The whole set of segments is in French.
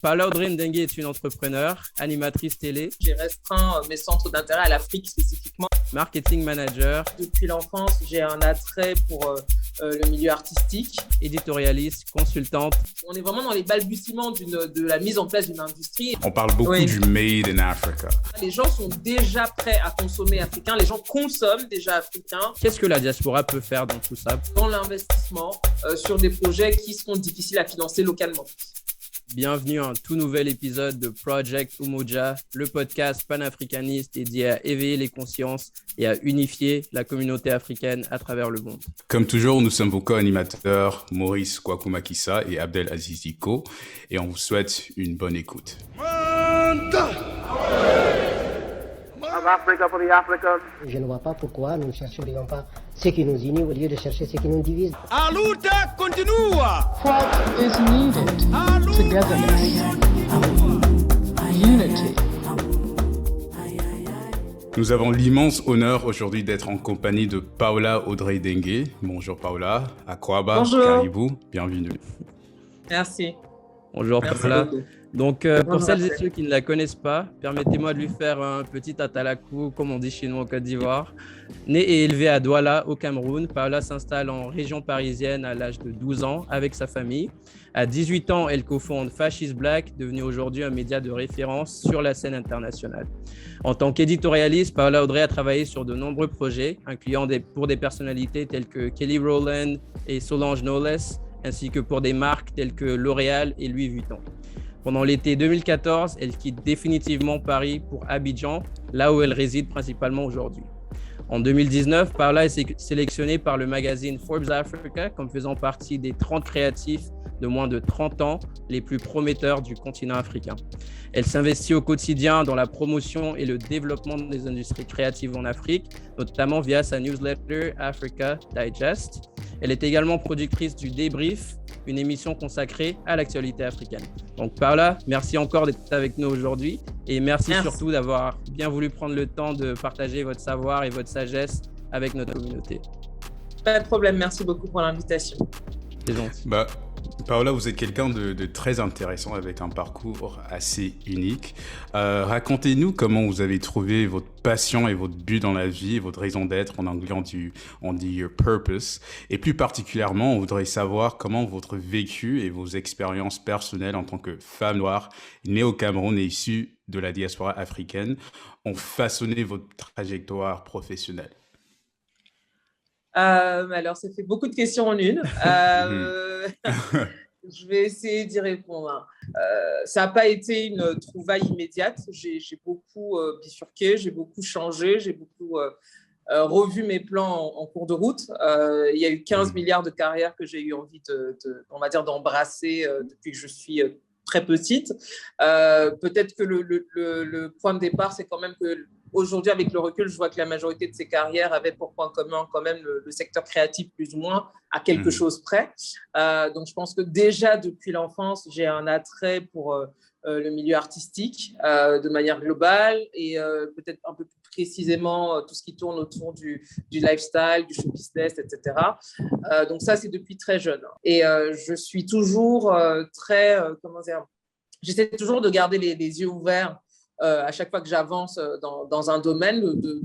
Paola Audrey Ndengue est une entrepreneure, animatrice télé, J'ai restreint mes centres d'intérêt à l'Afrique spécifiquement. marketing manager, Depuis l'enfance, j'ai un attrait pour le milieu artistique. éditorialiste, consultante. On est vraiment dans les balbutiements de la mise en place d'une industrie. On parle beaucoup Oui. du Made in Africa. Les gens sont déjà prêts à consommer africain, les gens consomment déjà africain Qu'est-ce que la diaspora peut faire dans tout ça? dans l'investissement sur des projets qui seront difficiles à financer localement. Bienvenue à un tout nouvel épisode de Project Umoja, le podcast panafricaniste dédié à éveiller les consciences et à unifier la communauté africaine à travers le monde. Comme toujours, nous sommes vos co-animateurs Maurice Kwakumakissa et Abdel Aziz Diko et on vous souhaite une bonne écoute. Je ne vois pas pourquoi nous ne chercherions pas ce qui nous unit au lieu de chercher ce qui nous divise. What is needed? Togetherness. Unity. Nous avons l'immense honneur aujourd'hui d'être en compagnie de Paola Audrey Ndengue. Bonjour Paola, Akwaba, Bonjour. Caribou, bienvenue. Merci. Bonjour Merci Paola. beaucoup. Donc, pour Bonjour, celles et Raphaël. ceux qui ne la connaissent pas, permettez-moi de lui faire un petit atalakou, comme on dit chez nous en Côte d'Ivoire. Née et élevée à Douala, au Cameroun, Paola s'installe en région parisienne à l'âge de 12 ans avec sa famille. À 18 ans, elle cofonde Fascist Black, devenu aujourd'hui un média de référence sur la scène internationale. En tant qu'éditorialiste, Paola Audrey a travaillé sur de nombreux projets, incluant pour des personnalités telles que Kelly Rowland et Solange Knowles, ainsi que pour des marques telles que L'Oréal et Louis Vuitton. Pendant l'été 2014, elle quitte définitivement Paris pour Abidjan, là où elle réside principalement aujourd'hui. En 2019, Paola est sélectionnée par le magazine Forbes Africa comme faisant partie des 30 créatifs de moins de 30 ans les plus prometteurs du continent africain. Elle s'investit au quotidien dans la promotion et le développement des industries créatives en Afrique, notamment via sa newsletter Africa Digest. Elle est également productrice du Débrief, une émission consacrée à l'actualité africaine. Donc Paola, merci encore d'être avec nous aujourd'hui et merci surtout d'avoir bien voulu prendre le temps de partager votre savoir et votre sagesse avec notre communauté. Pas de problème, merci beaucoup pour l'invitation. C'est gentil. Paola, vous êtes quelqu'un de très intéressant avec un parcours assez unique. Racontez-nous comment vous avez trouvé votre passion et votre but dans la vie, et votre raison d'être. En anglais, on dit your purpose. Et plus particulièrement, on voudrait savoir comment votre vécu et vos expériences personnelles en tant que femme noire, née au Cameroun et issue de la diaspora africaine, ont façonné votre trajectoire professionnelle. Alors, ça fait beaucoup de questions en une. Je vais essayer d'y répondre. Ça n'a pas été une trouvaille immédiate. J'ai beaucoup bifurqué, j'ai beaucoup changé, j'ai beaucoup revu mes plans en cours de route. Il y a eu 15 milliards de carrières que j'ai eu envie on va dire, d'embrasser depuis que je suis très petite. Peut-être que le point de départ, c'est quand même que aujourd'hui, avec le recul, je vois que la majorité de ces carrières avaient pour point commun quand même le secteur créatif plus ou moins à quelque chose près. Donc, je pense que déjà depuis l'enfance, j'ai un attrait pour le milieu artistique de manière globale et peut-être un peu plus précisément tout ce qui tourne autour du lifestyle, du show business, etc. Donc, ça, c'est depuis très jeune. Et je suis toujours comment dire, j'essaie toujours de garder les yeux ouverts à chaque fois que j'avance dans un domaine, de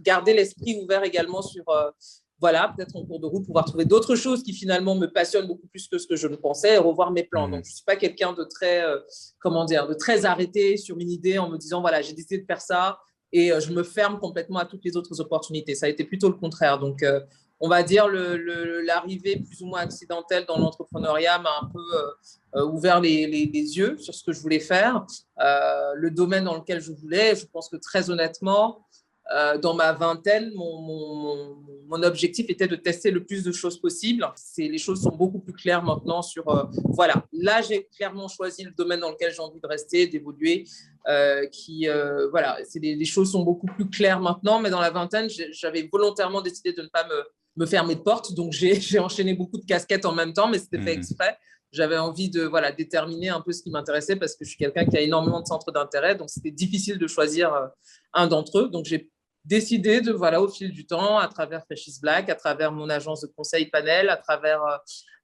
garder l'esprit ouvert également sur, peut-être en cours de route, pouvoir trouver d'autres choses qui finalement me passionnent beaucoup plus que ce que je ne pensais et revoir mes plans. Donc, je ne suis pas quelqu'un de très, de très arrêté sur une idée en me disant, voilà, j'ai décidé de faire ça et je me ferme complètement à toutes les autres opportunités. Ça a été plutôt le contraire. Donc, on va dire l'arrivée plus ou moins accidentelle dans l'entrepreneuriat m'a un peu ouvert les yeux sur ce que je voulais faire, le domaine dans lequel je voulais. Je pense que très honnêtement, dans ma vingtaine, mon objectif était de tester le plus de choses possible. Les choses sont beaucoup plus claires maintenant sur, là j'ai clairement choisi le domaine dans lequel j'ai envie de rester, d'évoluer. Les choses sont beaucoup plus claires maintenant, mais dans la vingtaine, j'avais volontairement décidé de ne pas me fermer de porte. Donc, j'ai enchaîné beaucoup de casquettes en même temps, mais c'était fait exprès. J'avais envie de déterminer un peu ce qui m'intéressait parce que je suis quelqu'un qui a énormément de centres d'intérêt. Donc, c'était difficile de choisir un d'entre eux. Donc, j'ai décidé de, voilà, au fil du temps, à travers Fresh is Black, à travers mon agence de conseil Panel, à travers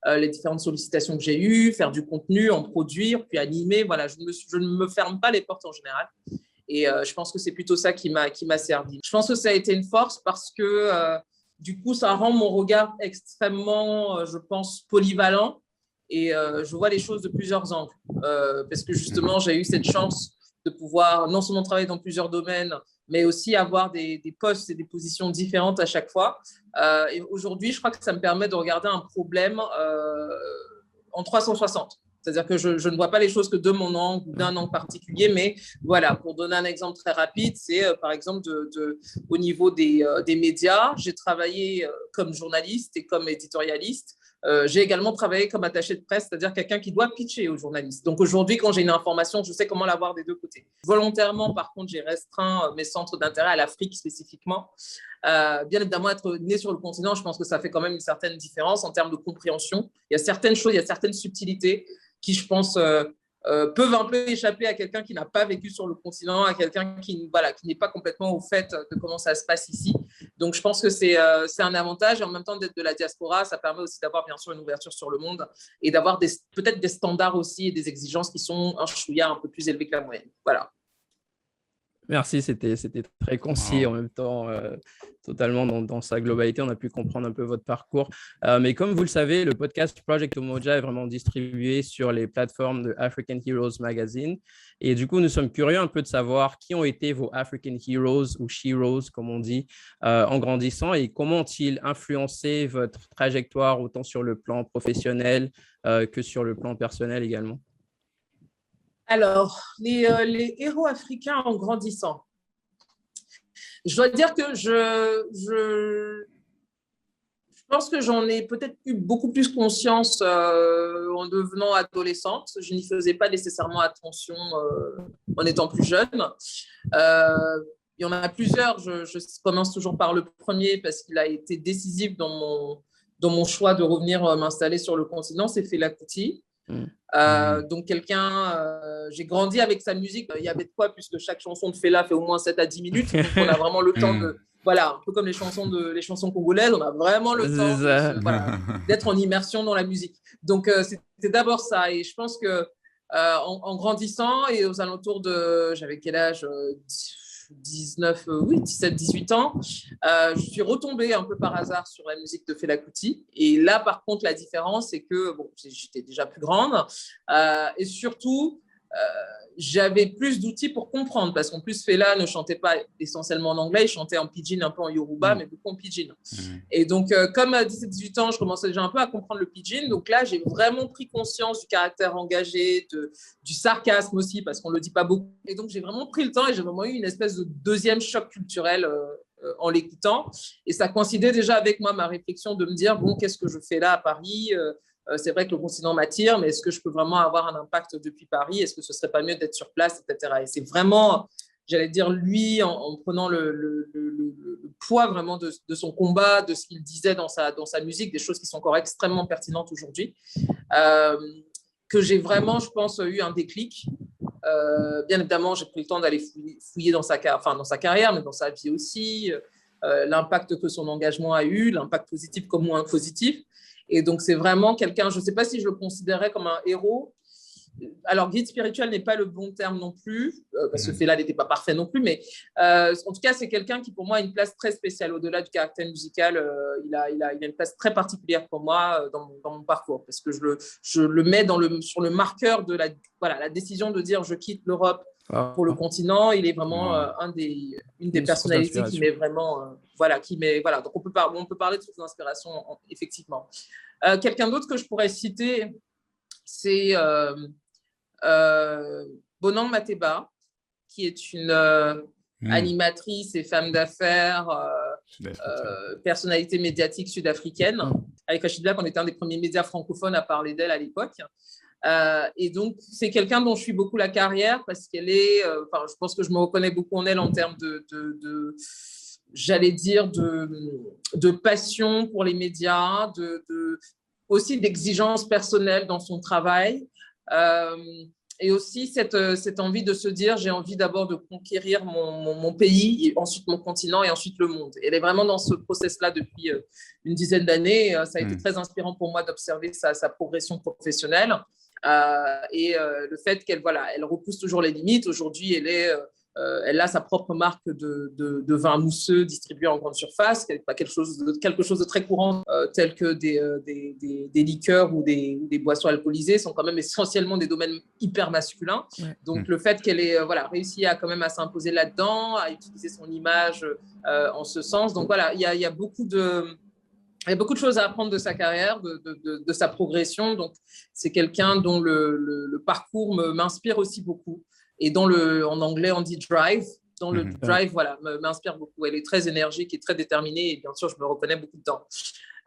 les différentes sollicitations que j'ai eues, faire du contenu, en produire, puis animer. Voilà, je ne me ferme pas les portes en général. Et je pense que c'est plutôt ça qui m'a servi. Je pense que ça a été une force parce que, du coup, ça rend mon regard extrêmement, je pense, polyvalent. Et je vois les choses de plusieurs angles. Parce que, justement, j'ai eu cette chance de pouvoir non seulement travailler dans plusieurs domaines, mais aussi avoir des postes et des positions différentes à chaque fois. Et aujourd'hui, je crois que ça me permet de regarder un problème en 360. C'est-à-dire que je ne vois pas les choses que de mon angle ou d'un angle particulier, mais voilà, pour donner un exemple très rapide, c'est par exemple au niveau des médias, j'ai travaillé comme journaliste et comme éditorialiste. J'ai également travaillé comme attaché de presse, c'est-à-dire quelqu'un qui doit pitcher aux journalistes. Donc aujourd'hui, quand j'ai une information, je sais comment l'avoir des deux côtés. Volontairement, par contre, j'ai restreint mes centres d'intérêt à l'Afrique spécifiquement. Bien évidemment, être né sur le continent, je pense que ça fait quand même une certaine différence en termes de compréhension. Il y a certaines choses, il y a certaines subtilités qui, je pense, peuvent un peu échapper à quelqu'un qui n'a pas vécu sur le continent, à quelqu'un qui n'est pas complètement au fait de comment ça se passe ici. Donc, je pense que c'est un avantage. Et en même temps, d'être de la diaspora, ça permet aussi d'avoir, bien sûr, une ouverture sur le monde et d'avoir peut-être des standards aussi et des exigences qui sont un chouïa un peu plus élevés que la moyenne. Voilà. Merci, c'était très concis en même temps, totalement dans sa globalité. On a pu comprendre un peu votre parcours. Mais comme vous le savez, le podcast Project Umoja est vraiment distribué sur les plateformes de African Heroes Magazine. Et du coup, nous sommes curieux un peu de savoir qui ont été vos African Heroes ou Sheroes, comme on dit, en grandissant et comment ont-ils influencé votre trajectoire autant sur le plan professionnel que sur le plan personnel également. Alors, les héros africains en grandissant. Je dois dire que je pense que j'en ai peut-être eu beaucoup plus conscience en devenant adolescente. Je n'y faisais pas nécessairement attention en étant plus jeune. Il y en a plusieurs. Je commence toujours par le premier parce qu'il a été décisif dans mon choix de revenir m'installer sur le continent. C'est Fela Kuti. Donc j'ai grandi avec sa musique, il y avait de quoi puisque chaque chanson de Fela fait au moins 7 à 10 minutes, donc on a vraiment le temps de, voilà, un peu comme les chansons congolaises, on a vraiment le temps d'être en immersion dans la musique. Donc c'était d'abord ça, et je pense que en grandissant et aux alentours de, j'avais quel âge, 17, 18 ans, je suis retombée un peu par hasard sur la musique de Fela Kuti. Et là, par contre, la différence, c'est que j'étais déjà plus grande et surtout, j'avais plus d'outils pour comprendre parce qu'en plus, Fela ne chantait pas essentiellement en anglais, il chantait en pidgin, un peu en yoruba, mais beaucoup en pidgin. Et donc, comme à 17-18 ans, je commençais déjà un peu à comprendre le pidgin. Donc là, j'ai vraiment pris conscience du caractère engagé, du sarcasme aussi, parce qu'on ne le dit pas beaucoup. Et donc, j'ai vraiment pris le temps et j'ai vraiment eu une espèce de deuxième choc culturel en l'écoutant. Et ça coïncidait déjà avec moi, ma réflexion de me dire, bon, qu'est-ce que je fais là à Paris ? C'est vrai que le continent m'attire, mais est-ce que je peux vraiment avoir un impact depuis Paris ? Est-ce que ce ne serait pas mieux d'être sur place, etc. Et c'est vraiment, j'allais dire, lui, en prenant le poids vraiment de son combat, de ce qu'il disait dans sa musique, des choses qui sont encore extrêmement pertinentes aujourd'hui, que j'ai vraiment, je pense, eu un déclic. Bien évidemment, j'ai pris le temps d'aller fouiller dans sa carrière, mais dans sa vie aussi, l'impact que son engagement a eu, l'impact positif comme moins positif. Et donc, c'est vraiment quelqu'un, je ne sais pas si je le considérais comme un héros. Alors, guide spirituel n'est pas le bon terme non plus, parce que Fela n'était pas parfait non plus, mais en tout cas, c'est quelqu'un qui, pour moi, a une place très spéciale. Au-delà du caractère musical, il a une place très particulière pour moi dans mon parcours, parce que je le mets sur le marqueur de la décision de dire je quitte l'Europe pour le continent. Il est vraiment une des personnalités qui met vraiment... Donc, on peut parler de source d'inspiration, effectivement. Quelqu'un d'autre que je pourrais citer, c'est Bonang Mateba, qui est une animatrice et femme d'affaires, personnalité médiatique sud-africaine. Avec Fresh is Black, on était un des premiers médias francophones à parler d'elle à l'époque. Et donc, c'est quelqu'un dont je suis beaucoup la carrière parce qu'elle est, je pense que je me reconnais beaucoup en elle en termes j'allais dire, de passion pour les médias, aussi d'exigence personnelle dans son travail. et aussi cette envie de se dire, j'ai envie d'abord de conquérir mon pays, et ensuite mon continent, et ensuite le monde. Elle est vraiment dans ce process-là depuis une dizaine d'années. Ça a été très inspirant pour moi d'observer sa progression professionnelle. Le fait qu'elle elle repousse toujours les limites. Aujourd'hui, elle a sa propre marque de vin mousseux distribué en grande surface, quelque chose de très courant, tel que des liqueurs ou des boissons alcoolisées, sont quand même essentiellement des domaines hyper masculins. Ouais. Donc, le fait qu'elle ait réussi quand même à s'imposer là-dedans, à utiliser son image en ce sens. Donc, voilà, il y a beaucoup de... Il y a beaucoup de choses à apprendre de sa carrière, de sa progression. Donc, c'est quelqu'un dont le parcours m'inspire aussi beaucoup. Et en anglais, on dit drive. Dans le drive, m'inspire beaucoup. Elle est très énergique et très déterminée. Et bien sûr, je me reconnais beaucoup dedans.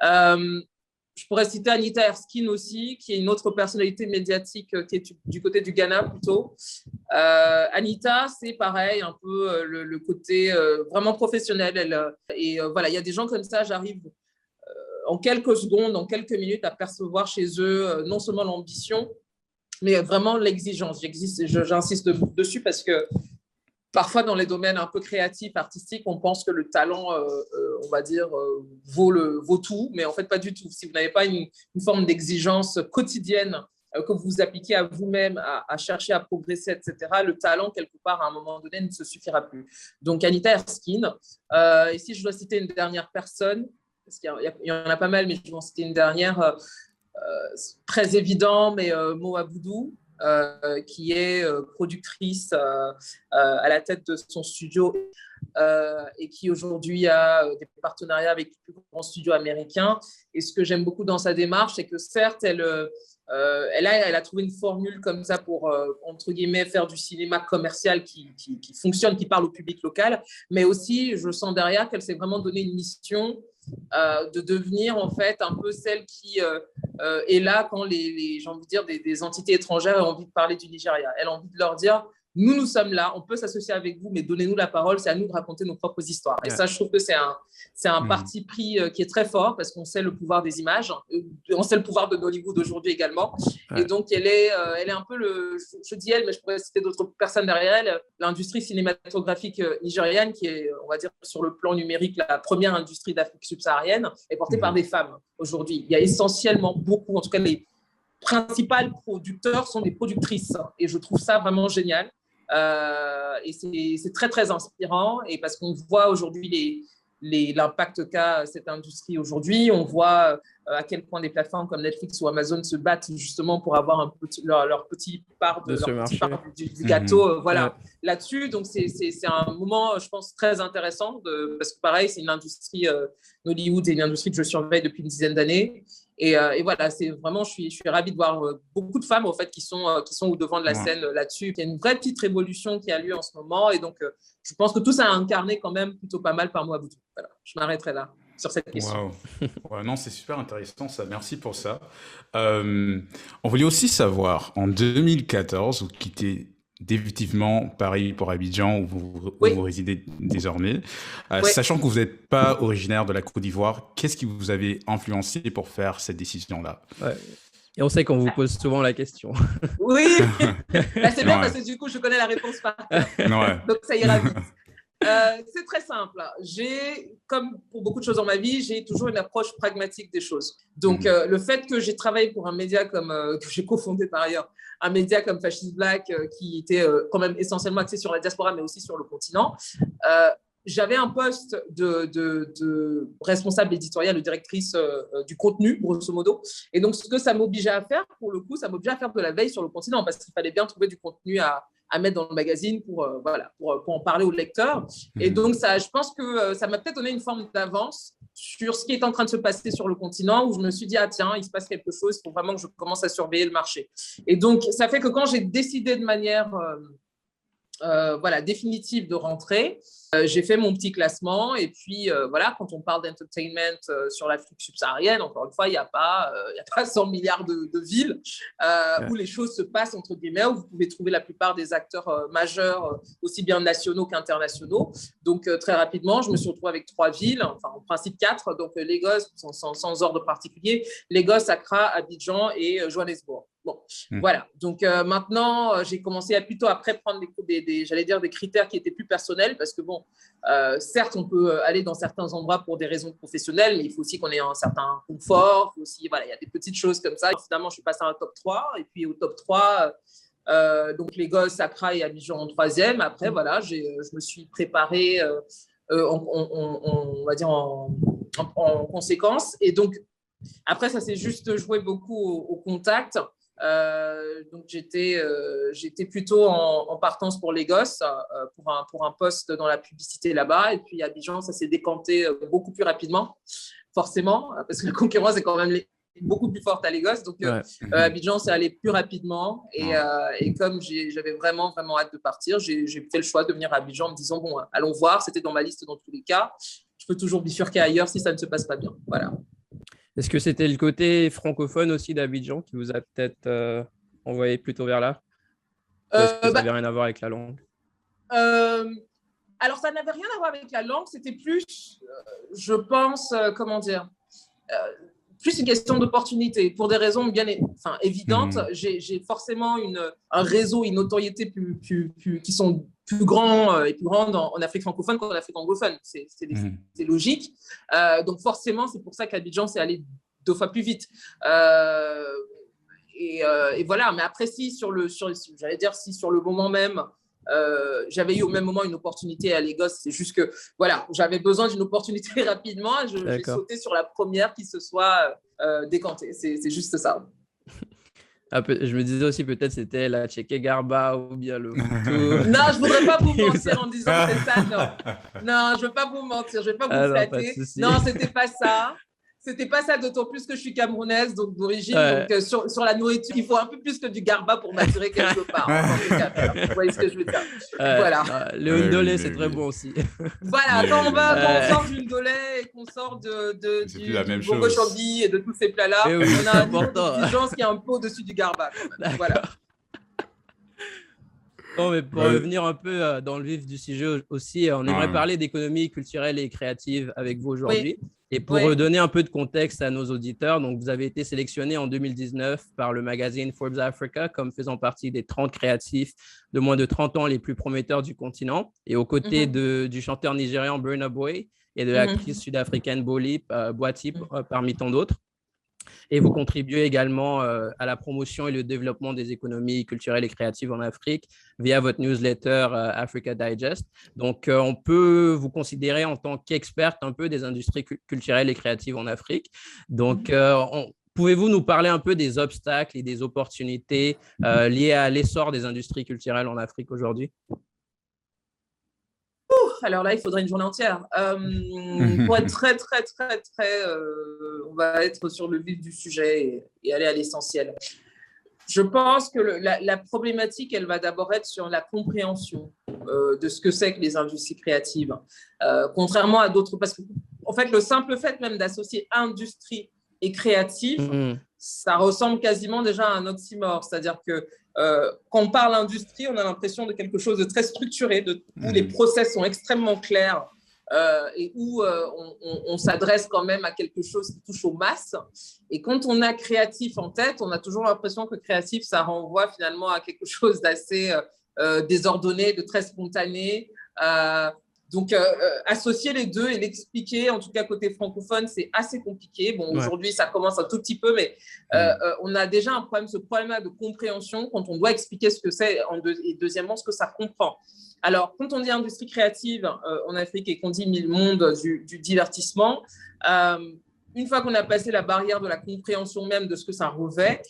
Je pourrais citer Anita Erskine aussi, qui est une autre personnalité médiatique qui est du côté du Ghana plutôt. Anita, c'est pareil, un peu le côté vraiment professionnel. Il y a des gens comme ça, j'arrive en quelques secondes, en quelques minutes, à percevoir chez eux non seulement l'ambition, mais vraiment l'exigence. J'insiste dessus parce que parfois, dans les domaines un peu créatifs, artistiques, on pense que le talent, on va dire, vaut tout, mais en fait, pas du tout. Si vous n'avez pas une forme d'exigence quotidienne que vous appliquez à vous-même, à chercher à progresser, etc., le talent, quelque part, à un moment donné, ne se suffira plus. Donc, Anita Erskine. Ici, je dois citer une dernière personne, parce qu'il y en a pas mal, mais je vais en citer une dernière, très évident, mais Mo Abudu, qui est productrice à la tête de son studio et qui aujourd'hui a des partenariats avec les plus grands studios américains. Et ce que j'aime beaucoup dans sa démarche, c'est que certes, elle a trouvé une formule comme ça pour, entre guillemets, faire du cinéma commercial qui fonctionne, qui parle au public local, mais aussi, je sens derrière qu'elle s'est vraiment donné une mission de devenir en fait un peu celle qui est là quand j'ai envie de dire des entités étrangères ont envie de parler du Nigeria. Elle a envie de leur dire, nous sommes là, on peut s'associer avec vous, mais donnez-nous la parole, c'est à nous de raconter nos propres histoires. Et ça, je trouve que c'est un parti pris qui est très fort parce qu'on sait le pouvoir des images, on sait le pouvoir de Hollywood aujourd'hui également. Ouais. Et donc, elle est un peu je dis elle, mais je pourrais citer d'autres personnes derrière elle, l'industrie cinématographique nigériane qui est, on va dire, sur le plan numérique, la première industrie d'Afrique subsaharienne, est portée par des femmes aujourd'hui. Il y a essentiellement beaucoup, en tout cas, les principaux producteurs sont des productrices. Et je trouve ça vraiment génial. Et c'est très très inspirant, et parce qu'on voit aujourd'hui l'impact qu'a cette industrie aujourd'hui. On voit à quel point des plateformes comme Netflix ou Amazon se battent justement pour avoir leur petit part du gâteau là-dessus. Donc c'est un moment, je pense, très intéressant parce que pareil, c'est une industrie Hollywood, et une industrie que je surveille depuis une dizaine d'années. Et voilà, c'est vraiment, je suis ravie de voir beaucoup de femmes en fait qui sont au devant de la scène là-dessus. Il y a une vraie petite révolution qui a lieu en ce moment, et donc je pense que tout ça a incarné quand même plutôt pas mal par Mo Abudu. Voilà, je m'arrêterai là sur cette question. Wow. Non, c'est super intéressant ça. Merci pour ça. On voulait aussi savoir, en 2014, vous quittez définitivement Paris pour Abidjan, où vous résidez désormais. Sachant que vous n'êtes pas originaire de la Côte d'Ivoire, qu'est-ce qui vous avait influencé pour faire cette décision-là ? Et on sait qu'on vous pose souvent la question. Oui, c'est bien parce que du coup, je connais la réponse par cœur. Donc ça ira vite. C'est très simple. Comme pour beaucoup de choses dans ma vie, j'ai toujours une approche pragmatique des choses. Donc, le fait que j'ai travaillé pour un média que j'ai cofondé par ailleurs, un média comme Fascist Black, qui était quand même essentiellement axé sur la diaspora, mais aussi sur le continent, j'avais un poste de responsable éditorial ou directrice du contenu, grosso modo. Et donc, ce que ça m'obligeait à faire, pour le coup, ça m'obligeait à faire de la veille sur le continent, parce qu'il fallait bien trouver du contenu à mettre dans le magazine pour en parler aux lecteurs. Et donc, je pense que ça m'a peut-être donné une forme d'avance sur ce qui est en train de se passer sur le continent, où je me suis dit, tiens, il se passe quelque chose, il faut vraiment que je commence à surveiller le marché. Et donc, ça fait que quand j'ai décidé de manière définitive de rentrer, j'ai fait mon petit classement, et puis quand on parle d'entertainment sur l'Afrique subsaharienne, encore une fois, il n'y a pas 100 milliards de villes où les choses se passent, entre guillemets, où vous pouvez trouver la plupart des acteurs majeurs, aussi bien nationaux qu'internationaux. Donc très rapidement, je me suis retrouvée avec 3 villes, enfin en principe 4, donc Lagos, sans ordre particulier, Lagos, Accra, Abidjan et Johannesburg. Bon, voilà. Donc maintenant, j'ai commencé à plutôt après prendre j'allais dire des critères qui étaient plus personnels parce que bon, certes, on peut aller dans certains endroits pour des raisons professionnelles, mais il faut aussi qu'on ait un certain confort. Il faut aussi, voilà, il y a des petites choses comme ça. Et finalement, je suis passée à un top 3 et puis au top 3, donc Lagos, Accra et Abidjan en troisième. Après, voilà, je me suis préparée, on va dire en conséquence. Et donc, après, ça s'est juste joué beaucoup au contact. Donc j'étais plutôt en partance pour Lagos pour un poste dans la publicité là-bas, et puis Abidjan ça s'est décanté beaucoup plus rapidement forcément parce que la concurrence est quand même beaucoup plus forte à Lagos, donc Abidjan c'est allé plus rapidement et comme j'avais vraiment hâte de partir, j'ai fait le choix de venir à Abidjan en me disant bon, allons voir, c'était dans ma liste dans tous les cas, je peux toujours bifurquer ailleurs si ça ne se passe pas bien, voilà. Est-ce que c'était le côté francophone aussi d'Abidjan qui vous a peut-être envoyé plutôt vers là? Ou est-ce que ça n'avait rien à voir avec la langue? Alors, ça n'avait rien à voir avec la langue. C'était plus, je pense, comment dire, plus une question d'opportunité. Pour des raisons bien évidentes, j'ai forcément un réseau, une notoriété qui sont plus grands et plus grandes en Afrique francophone qu'en Afrique anglophone. C'est logique. Donc forcément, c'est pour ça qu'Abidjan s'est allé 2 fois plus vite. Et voilà. Mais après, j'allais dire, si sur le moment même, j'avais eu au même moment une opportunité à Lagos, c'est juste que voilà, j'avais besoin d'une opportunité rapidement. J'ai sauté sur la première qui se soit décantée. C'est juste ça. Je me disais aussi peut-être c'était la Cheikh Garba ou bien le Non, je voudrais pas vous mentir en disant que c'est ça, non, je veux pas vous mentir, je vais pas vous flatter. Non, c'était pas ça. C'était pas ça, d'autant plus que je suis camerounaise, donc d'origine. Donc sur la nourriture, il faut un peu plus que du garba pour m'attirer quelque part. Vous voyez ce que je veux dire. Voilà. Le ndolé, c'est très bon aussi. Voilà, quand on sort du ndolé et qu'on sort du bongo chambi et de tous ces plats-là, on a une exigence qui est un peu au-dessus du garba. Quand même. Voilà. Non, mais pour revenir un peu dans le vif du sujet aussi, on aimerait parler d'économie culturelle et créative avec vous aujourd'hui. Oui. Et pour redonner un peu de contexte à nos auditeurs, donc vous avez été sélectionné en 2019 par le magazine Forbes Africa comme faisant partie des 30 créatifs de moins de 30 ans les plus prometteurs du continent, et aux côtés du chanteur nigérian Burna Boy et de l'actrice sud-africaine Boati parmi tant d'autres. Et vous contribuez également à la promotion et le développement des économies culturelles et créatives en Afrique via votre newsletter Africa Digest. Donc, on peut vous considérer en tant qu'experte un peu des industries culturelles et créatives en Afrique. Donc, pouvez-vous nous parler un peu des obstacles et des opportunités liées à l'essor des industries culturelles en Afrique aujourd'hui? Alors là, il faudrait une journée entière. Pour être très, on va être sur le vif du sujet et aller à l'essentiel. Je pense que la problématique, elle va d'abord être sur la compréhension de ce que c'est que les industries créatives. Contrairement à d'autres, parce que en fait, le simple fait même d'associer industrie et créative, ça ressemble quasiment déjà à un oxymore. C'est-à-dire que quand on parle industrie, on a l'impression de quelque chose de très structuré, où les process sont extrêmement clairs et où on s'adresse quand même à quelque chose qui touche aux masses. Et quand on a créatif en tête, on a toujours l'impression que créatif, ça renvoie finalement à quelque chose d'assez désordonné, de très spontané. Donc, associer les deux et l'expliquer, en tout cas côté francophone, c'est assez compliqué. Bon, aujourd'hui, ça commence un tout petit peu, mais on a déjà ce problème-là de compréhension quand on doit expliquer ce que c'est et deuxièmement, ce que ça comprend. Alors, quand on dit industrie créative en Afrique et qu'on dit monde du divertissement, une fois qu'on a passé la barrière de la compréhension même de ce que ça revêt,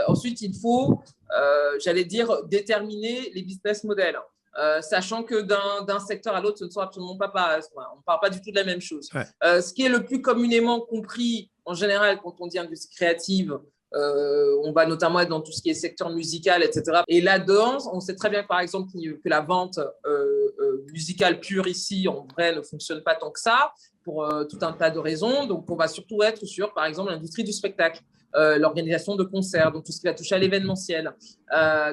ensuite, il faut, j'allais dire, déterminer les business models. Sachant que d'un secteur à l'autre, ce ne sont absolument pas pareil. On ne parle pas du tout de la même chose. Ce qui est le plus communément compris, en général, quand on dit industrie créative, on va notamment être dans tout ce qui est secteur musical, etc. Et là-dedans, on sait très bien, par exemple, que la vente musicale pure ici, en vrai, ne fonctionne pas tant que ça. pour tout un tas de raisons. Donc, on va surtout être sur, par exemple, l'industrie du spectacle, l'organisation de concerts, donc tout ce qui va toucher à l'événementiel.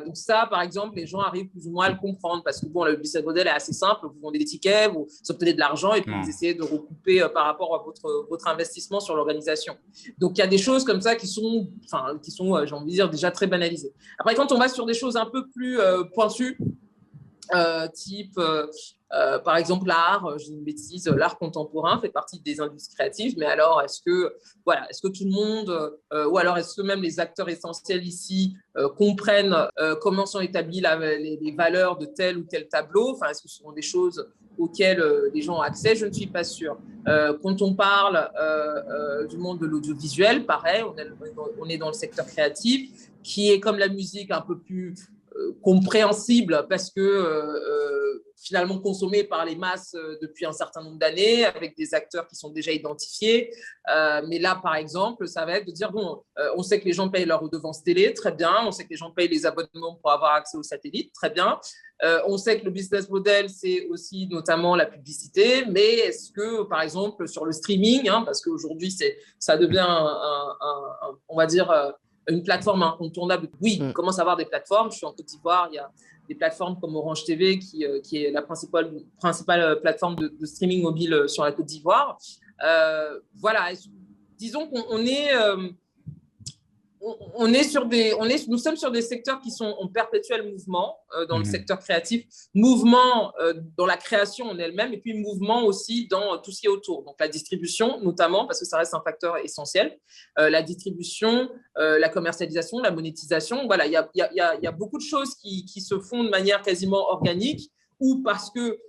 Donc ça, par exemple, les gens arrivent plus ou moins à le comprendre parce que bon, le business model est assez simple. Vous vendez des tickets, vous obtenez de l'argent et puis vous essayez de recouper par rapport à votre investissement sur l'organisation. Donc, il y a des choses comme ça qui sont j'ai envie de dire, déjà très banalisées. Après, quand on va sur des choses un peu plus pointues, type, par exemple, l'art, je dis une bêtise, l'art contemporain fait partie des industries créatives, mais alors est-ce que tout le monde, ou alors est-ce que même les acteurs essentiels ici comprennent comment sont établies les valeurs de tel ou tel tableau? Enfin, est-ce que ce sont des choses auxquelles les gens ont accès? Je ne suis pas sûre. Quand on parle du monde de l'audiovisuel, pareil, on est dans le secteur créatif, qui est comme la musique un peu plus compréhensible parce que finalement consommé par les masses depuis un certain nombre d'années avec des acteurs qui sont déjà identifiés. Mais là, par exemple, ça va être de dire, bon, on sait que les gens payent leur redevance télé, très bien. On sait que les gens payent les abonnements pour avoir accès aux satellites, très bien. On sait que le business model, c'est aussi notamment la publicité. Mais est-ce que, par exemple, sur le streaming, parce qu'aujourd'hui, ça devient, on va dire, une plateforme incontournable. Oui, on commence à avoir des plateformes. Je suis en Côte d'Ivoire, il y a des plateformes comme Orange TV qui est la principale plateforme de streaming mobile sur la Côte d'Ivoire. Voilà, disons qu'on est... nous sommes sur des secteurs qui sont en perpétuel mouvement dans le secteur créatif, mouvement dans la création en elle-même et puis mouvement aussi dans tout ce qui est autour. Donc la distribution notamment, parce que ça reste un facteur essentiel, la distribution, la commercialisation, la monétisation. Voilà, il y a beaucoup de choses qui se font de manière quasiment organique ou parce que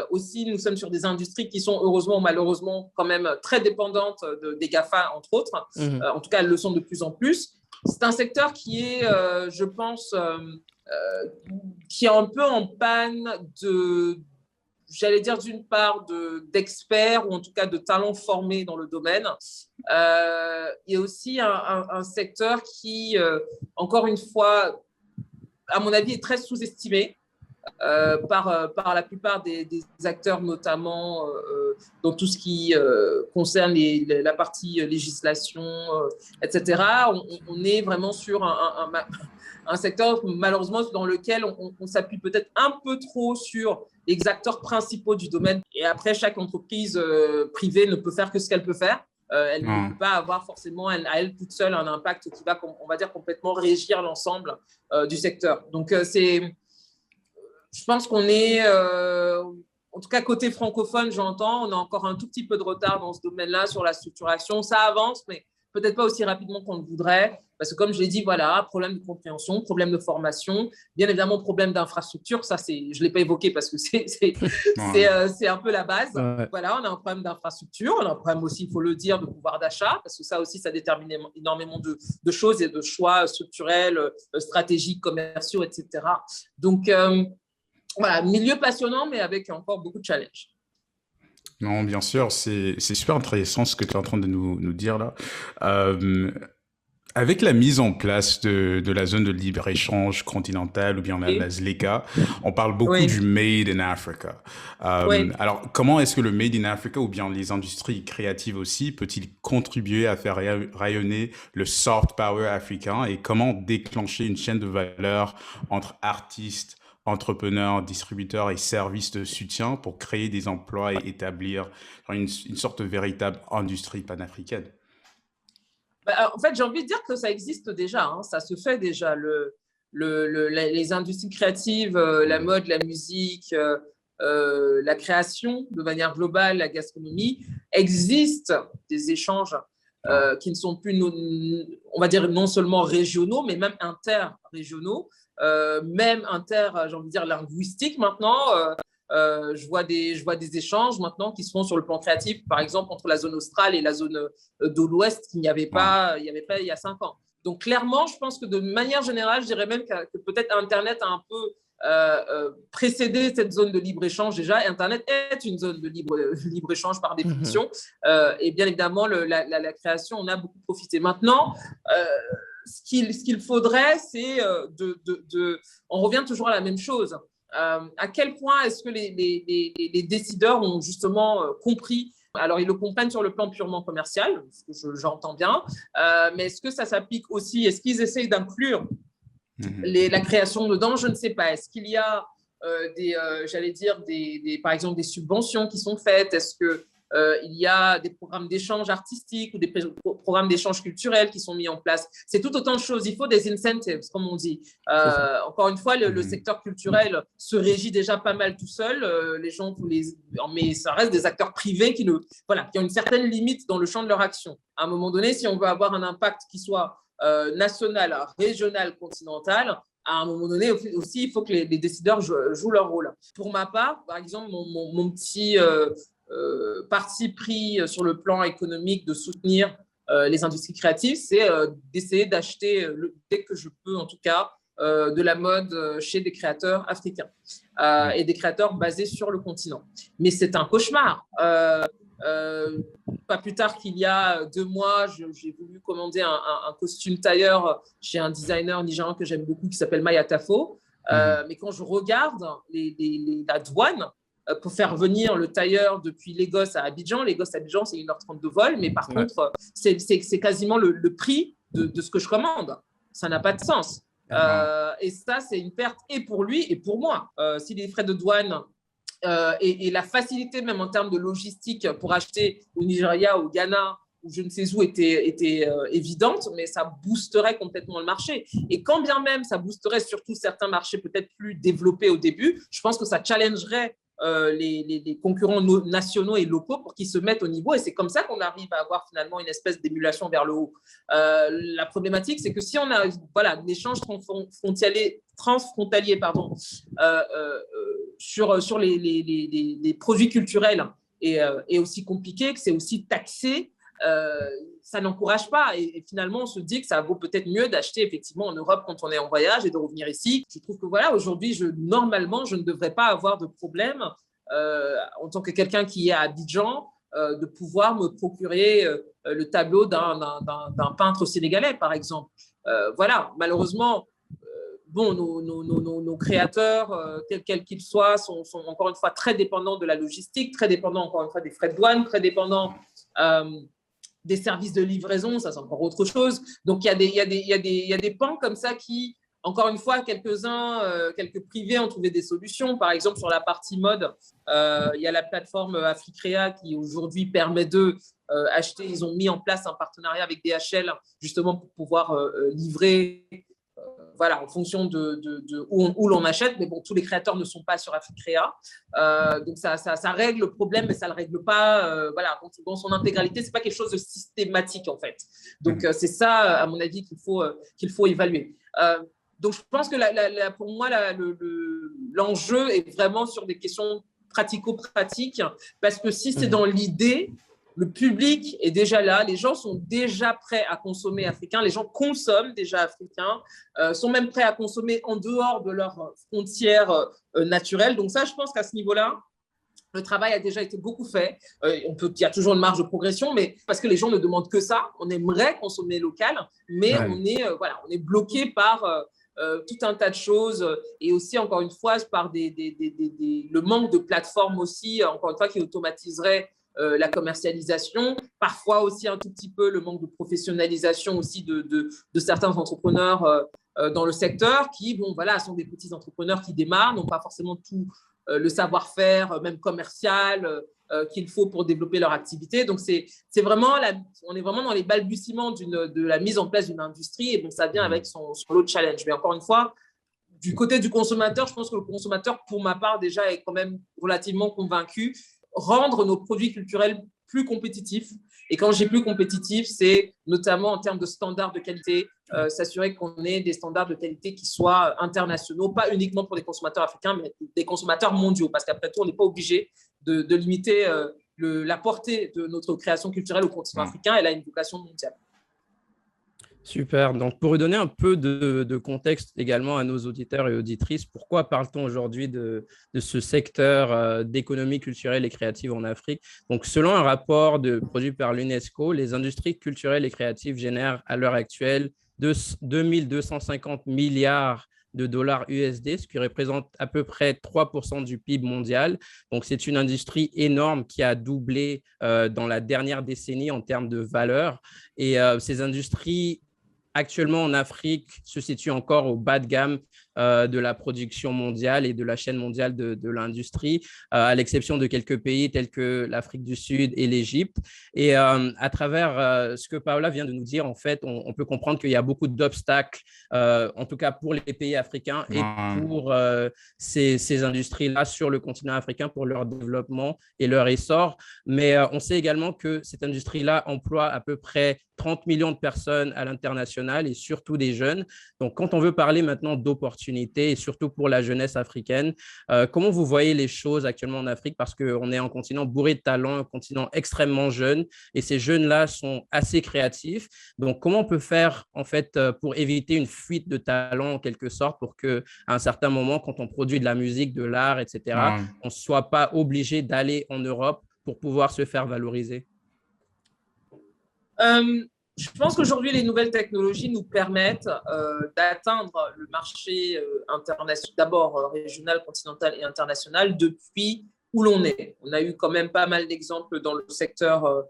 aussi, nous sommes sur des industries qui sont heureusement ou malheureusement quand même très dépendantes des GAFA, entre autres. En tout cas, elles le sont de plus en plus. C'est un secteur qui est, je pense, qui est un peu en panne j'allais dire d'une part d'experts ou en tout cas de talents formés dans le domaine. Il y a aussi un secteur qui, encore une fois, à mon avis, est très sous-estimé. Par la plupart des acteurs, notamment dans tout ce qui concerne la partie législation, etc. On est vraiment sur un secteur, malheureusement, dans lequel on s'appuie peut-être un peu trop sur les acteurs principaux du domaine. Et après, chaque entreprise privée ne peut faire que ce qu'elle peut faire. Elle ne peut pas avoir forcément à elle toute seule un impact qui va, on va dire, complètement régir l'ensemble du secteur. Donc, je pense qu'on est, en tout cas côté francophone, j'entends, on a encore un tout petit peu de retard dans ce domaine-là sur la structuration. Ça avance, mais peut-être pas aussi rapidement qu'on le voudrait. Parce que comme je l'ai dit, voilà, problème de compréhension, problème de formation, bien évidemment problème d'infrastructure. Ça, je ne l'ai pas évoqué parce que c'est un peu la base. Ouais. Voilà, on a un problème d'infrastructure, on a un problème aussi, il faut le dire, de pouvoir d'achat, parce que ça aussi, ça détermine énormément de choses et de choix structurels, stratégiques, commerciaux, etc. Donc, voilà, milieu passionnant, mais avec encore beaucoup de challenges. Non, bien sûr, c'est super intéressant ce que tu es en train de nous dire là. Avec la mise en place de la zone de libre-échange continentale ou bien la ZLECA, on parle beaucoup du Made in Africa. Alors, comment est-ce que le Made in Africa ou bien les industries créatives aussi peut-il contribuer à faire rayonner le soft power africain et comment déclencher une chaîne de valeur entre artistes, entrepreneurs, distributeurs et services de soutien pour créer des emplois et établir une sorte de véritable industrie panafricaine? En fait, j'ai envie de dire que ça existe déjà, ça se fait déjà. Les industries créatives, la mode, la musique, la création de manière globale, la gastronomie, existent des échanges qui ne sont plus, on va dire, non seulement régionaux, mais même interrégionaux. Même j'ai envie de dire, linguistique maintenant. Je vois des échanges maintenant qui se font sur le plan créatif, par exemple, entre la zone australe et la zone de l'Ouest qu'il n'y avait pas il y a 5 ans. Donc, clairement, je pense que de manière générale, je dirais même que peut-être Internet a un peu précédé cette zone de libre-échange déjà. Internet est une zone de libre-échange par définition. Et bien évidemment, la création en a beaucoup profité. Maintenant, ce qu'il faudrait, c'est on revient toujours à la même chose. À quel point est-ce que les décideurs ont justement compris Alors, ils le comprennent sur le plan purement commercial, ce que j'entends bien, mais est-ce que ça s'applique aussi? Est-ce qu'ils essayent d'inclure la création dedans? Je ne sais pas. Est-ce qu'il y a par exemple, des subventions qui sont faites? Est-ce que il y a des programmes d'échange artistique ou des programmes d'échange culturel qui sont mis en place? C'est tout autant de choses. Il faut des incentives, comme on dit. Encore une fois, le secteur culturel se régit déjà pas mal tout seul. Mais ça reste des acteurs privés qui ont une certaine limite dans le champ de leur action. À un moment donné, si on veut avoir un impact qui soit national, régional, continental, à un moment donné aussi, il faut que les décideurs jouent leur rôle. Pour ma part, par exemple, mon petit parti pris sur le plan économique de soutenir les industries créatives, c'est d'essayer d'acheter, dès que je peux en tout cas, de la mode chez des créateurs africains et des créateurs basés sur le continent. Mais c'est un cauchemar. Pas plus tard qu'il y a 2 mois, j'ai voulu commander un costume tailleur chez un designer nigérian que j'aime beaucoup qui s'appelle Maya Tafo. Mais quand je regarde la douane, pour faire venir le tailleur depuis Lagos à Abidjan, c'est 1h30 de vol, mais par contre, c'est quasiment le prix de ce que je commande. Ça n'a pas de sens. Et ça, c'est une perte et pour lui et pour moi. Si les frais de douane et la facilité même en termes de logistique pour acheter au Nigeria, au Ghana, ou je ne sais où, était évidente, mais ça boosterait complètement le marché. Et quand bien même ça boosterait surtout certains marchés peut-être plus développés au début, je pense que ça challengerait les concurrents nationaux et locaux pour qu'ils se mettent au niveau, et c'est comme ça qu'on arrive à avoir finalement une espèce d'émulation vers le haut. La problématique, c'est que si on a l'échange transfrontalier sur les produits culturels est aussi compliqué, que c'est aussi taxé, ça n'encourage pas, et finalement on se dit que ça vaut peut-être mieux d'acheter effectivement en Europe quand on est en voyage et de revenir ici. Je trouve que aujourd'hui normalement je ne devrais pas avoir de problème en tant que quelqu'un qui est à Abidjan de pouvoir me procurer le tableau d'un peintre sénégalais par exemple. Malheureusement nos créateurs, quels qu'ils soient, sont encore une fois très dépendants de la logistique, très dépendants encore une fois des frais de douane, très dépendants des services de livraison, ça c'est encore autre chose. Donc il y a des pans comme ça qui, encore une fois, quelques privés ont trouvé des solutions. Par exemple, sur la partie mode, il y a la plateforme Africrea qui aujourd'hui permet d'acheter. Ils ont mis en place un partenariat avec DHL justement pour pouvoir livrer en fonction de où l'on achète. Mais bon, tous les créateurs ne sont pas sur Africrea. Donc, ça règle le problème, mais ça ne le règle pas dans son intégralité. Ce n'est pas quelque chose de systématique, en fait. Donc, c'est ça, à mon avis, qu'il faut évaluer. Donc, je pense que pour moi, l'enjeu est vraiment sur des questions pratico-pratiques, parce que si c'est dans l'idée, le public est déjà là, les gens sont déjà prêts à consommer africain, les gens consomment déjà africain, sont même prêts à consommer en dehors de leurs frontières naturelles. Donc ça, je pense qu'à ce niveau-là, le travail a déjà été beaucoup fait. Il y a toujours une marge de progression, mais parce que les gens ne demandent que ça, on aimerait consommer local, mais on est bloqué par tout un tas de choses, et aussi, encore une fois, par le manque de plateformes aussi, encore une fois, qui automatiserait la commercialisation, parfois aussi un tout petit peu le manque de professionnalisation aussi de certains entrepreneurs dans le secteur qui, sont des petits entrepreneurs qui démarrent, n'ont pas forcément tout le savoir-faire, même commercial, qu'il faut pour développer leur activité. Donc, on est vraiment dans les balbutiements de la mise en place d'une industrie, et donc ça vient avec son lot de challenge. Mais encore une fois, du côté du consommateur, je pense que le consommateur, pour ma part, déjà est quand même relativement convaincu. Rendre nos produits culturels plus compétitifs. Et quand j'ai plus compétitif, c'est notamment en termes de standards de qualité, s'assurer qu'on ait des standards de qualité qui soient internationaux, pas uniquement pour les consommateurs africains, mais des consommateurs mondiaux. Parce qu'après tout, on n'est pas obligé de limiter la portée de notre création culturelle au continent africain. Elle a une vocation mondiale. Super. Donc, pour redonner un peu de contexte également à nos auditeurs et auditrices, pourquoi parle-t-on aujourd'hui de ce secteur d'économie culturelle et créative en Afrique? Donc, selon un rapport produit par l'UNESCO, les industries culturelles et créatives génèrent à l'heure actuelle 2250 milliards de dollars USD, ce qui représente à peu près 3% du PIB mondial. Donc, c'est une industrie énorme qui a doublé dans la dernière décennie en termes de valeur. Et ces industries actuellement en Afrique se situe encore au bas de gamme de la production mondiale et de la chaîne mondiale de l'industrie, à l'exception de quelques pays tels que l'Afrique du Sud et l'Égypte. Et à travers ce que Paola vient de nous dire, en fait, on peut comprendre qu'il y a beaucoup d'obstacles, en tout cas pour les pays africains et pour ces industries-là sur le continent africain, pour leur développement et leur essor. Mais on sait également que cette industrie-là emploie à peu près 30 millions de personnes à l'international et surtout des jeunes. Donc, quand on veut parler maintenant d'opportunités et surtout pour la jeunesse africaine, comment vous voyez les choses actuellement en Afrique? Parce qu'on est un continent bourré de talents, un continent extrêmement jeune et ces jeunes-là sont assez créatifs. Donc, comment on peut faire en fait pour éviter une fuite de talents en quelque sorte pour qu'à un certain moment, quand on produit de la musique, de l'art, etc., on ne soit pas obligé d'aller en Europe pour pouvoir se faire valoriser? Je pense qu'aujourd'hui, les nouvelles technologies nous permettent d'atteindre le marché international, d'abord régional, continental et international, depuis où l'on est. On a eu quand même pas mal d'exemples dans le secteur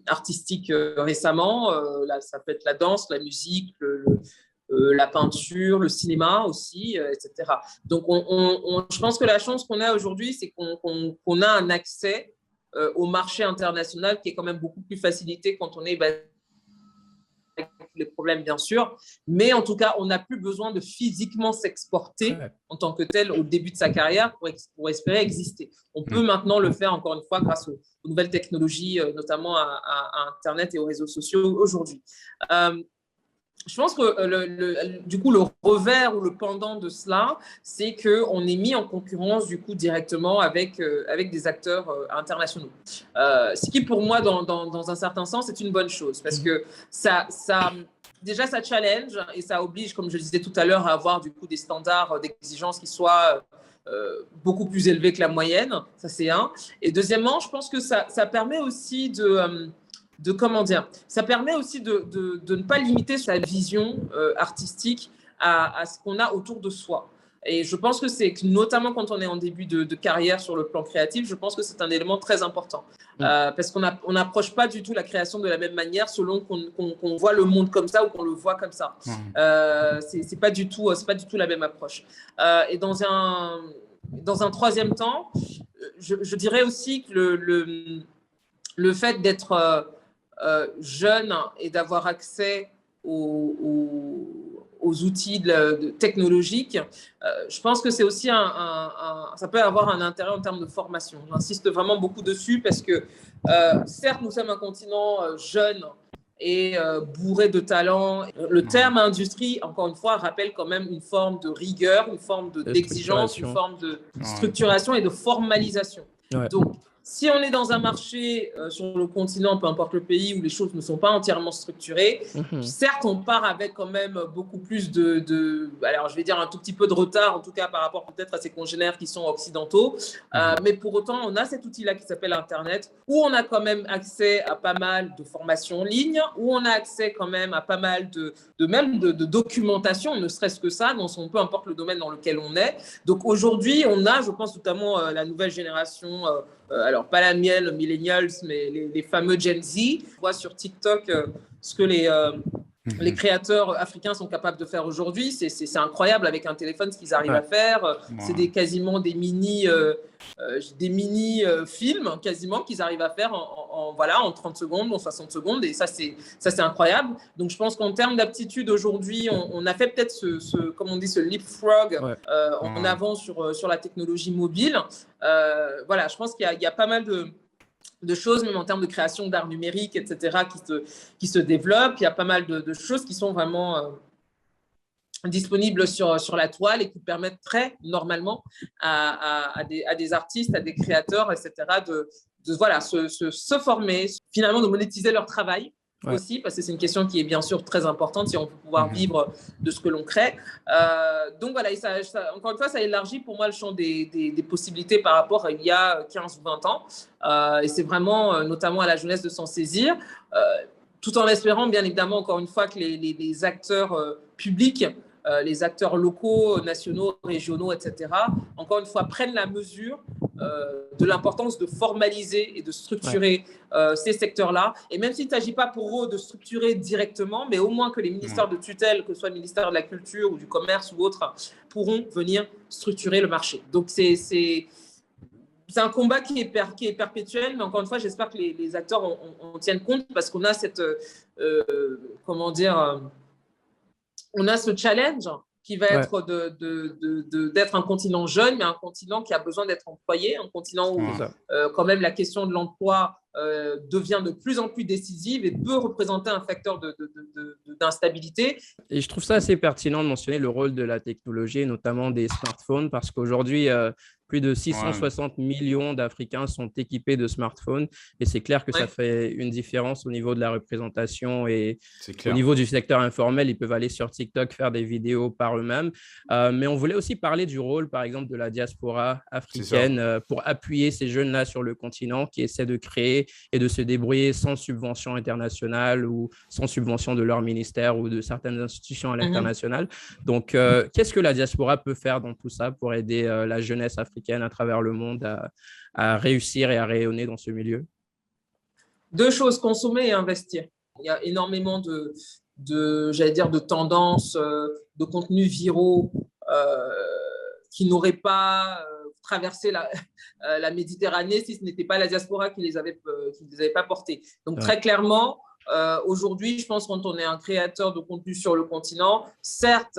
artistique récemment. Là, ça peut être la danse, la musique, la peinture, le cinéma aussi, etc. Donc, je pense que la chance qu'on a aujourd'hui, c'est qu'on a un accès au marché international qui est quand même beaucoup plus facilité quand on est avec les problèmes, bien sûr. Mais en tout cas, on n'a plus besoin de physiquement s'exporter en tant que tel au début de sa carrière pour espérer exister. On peut maintenant le faire, encore une fois, grâce aux nouvelles technologies, notamment à Internet et aux réseaux sociaux aujourd'hui. Je pense que du coup, le revers ou le pendant de cela, c'est qu'on est mis en concurrence du coup directement avec des acteurs internationaux. Ce qui, pour moi, dans un certain sens, est une bonne chose parce que déjà, ça challenge et ça oblige, comme je le disais tout à l'heure, à avoir du coup des standards d'exigence qui soient beaucoup plus élevés que la moyenne. Ça, c'est un. Et deuxièmement, je pense que ça permet aussi comment dire, ça permet aussi de ne pas limiter sa vision artistique à ce qu'on a autour de soi. Et je pense que c'est notamment quand on est en début de carrière sur le plan créatif, je pense que c'est un élément très important parce qu'on n'approche pas du tout la création de la même manière selon qu'on voit le monde comme ça ou qu'on le voit comme ça. C'est pas du tout la même approche. Et dans un troisième temps, je dirais aussi que le fait d'être jeune et d'avoir accès aux outils technologiques, je pense que c'est aussi ça peut avoir un intérêt en termes de formation. J'insiste vraiment beaucoup dessus parce que certes, nous sommes un continent jeune et bourré de talents. Le terme industrie, encore une fois, rappelle quand même une forme de rigueur, une forme d'exigence, une forme de structuration et de formalisation. Donc, si on est dans un marché sur le continent, peu importe le pays, où les choses ne sont pas entièrement structurées, certes, on part avec quand même beaucoup plus alors je vais dire un tout petit peu de retard, en tout cas par rapport peut-être à ses congénères qui sont occidentaux, mais pour autant, on a cet outil-là qui s'appelle Internet, où on a quand même accès à pas mal de formations en ligne, où on a accès quand même à pas mal de documentation, ne serait-ce que ça, peu importe le domaine dans lequel on est. Donc aujourd'hui, on a, je pense notamment la nouvelle génération, alors pas la mienne, les millennials, mais les fameux Gen Z. On voit sur TikTok ce que les créateurs africains sont capables de faire aujourd'hui. C'est incroyable avec un téléphone ce qu'ils arrivent à faire. C'est quasiment des mini-films quasiment qu'ils arrivent à faire en 30 secondes, en 60 secondes. Et ça, c'est incroyable. Donc, je pense qu'en termes d'aptitude aujourd'hui, on a fait peut-être comme on dit, ce leapfrog en avant sur la technologie mobile. Je pense qu'il y a pas mal de choses, même en termes de création d'art numérique, etc., qui se développent. Il y a pas mal de choses qui sont vraiment disponibles sur la toile et qui permettent très normalement à des artistes, à des créateurs, etc., de se former, finalement de monétiser leur travail. Aussi, parce que c'est une question qui est bien sûr très importante si on veut pouvoir vivre de ce que l'on crée. Donc voilà, encore une fois, ça élargit pour moi le champ des possibilités par rapport à il y a 15 ou 20 ans. Et c'est vraiment notamment à la jeunesse de s'en saisir, tout en espérant bien évidemment encore une fois que les acteurs publics les acteurs locaux, nationaux, régionaux, etc., encore une fois, prennent la mesure de l'importance de formaliser et de structurer ces secteurs-là. Et même s'il ne s'agit pas pour eux de structurer directement, mais au moins que les ministères de tutelle, que ce soit le ministère de la Culture ou du Commerce ou autres, pourront venir structurer le marché. Donc, c'est un combat qui est perpétuel, mais encore une fois, j'espère que les acteurs en tiennent compte parce qu'on a cette, on a ce challenge qui va être d'être un continent jeune, mais un continent qui a besoin d'être employé, un continent où quand même la question de l'emploi devient de plus en plus décisive et peut représenter un facteur d'instabilité. Et je trouve ça assez pertinent de mentionner le rôle de la technologie, notamment des smartphones, parce qu'aujourd'hui, plus de 660 millions d'Africains sont équipés de smartphones et c'est clair que ça fait une différence au niveau de la représentation et au niveau du secteur informel. Ils peuvent aller sur TikTok faire des vidéos par eux-mêmes. Mais on voulait aussi parler du rôle, par exemple, de la diaspora africaine pour appuyer ces jeunes-là sur le continent qui essaient de créer et de se débrouiller sans subvention internationale ou sans subvention de leur ministère ou de certaines institutions à l'international. Donc, qu'est-ce que la diaspora peut faire dans tout ça pour aider la jeunesse africaine à travers le monde à réussir et à rayonner dans ce milieu? Deux choses, consommer et investir. Il y a énormément de tendances, de contenus viraux qui n'auraient pas traversé la Méditerranée si ce n'était pas la diaspora qui les avait pas portés. Donc, très clairement, aujourd'hui, je pense que quand on est un créateur de contenu sur le continent, certes,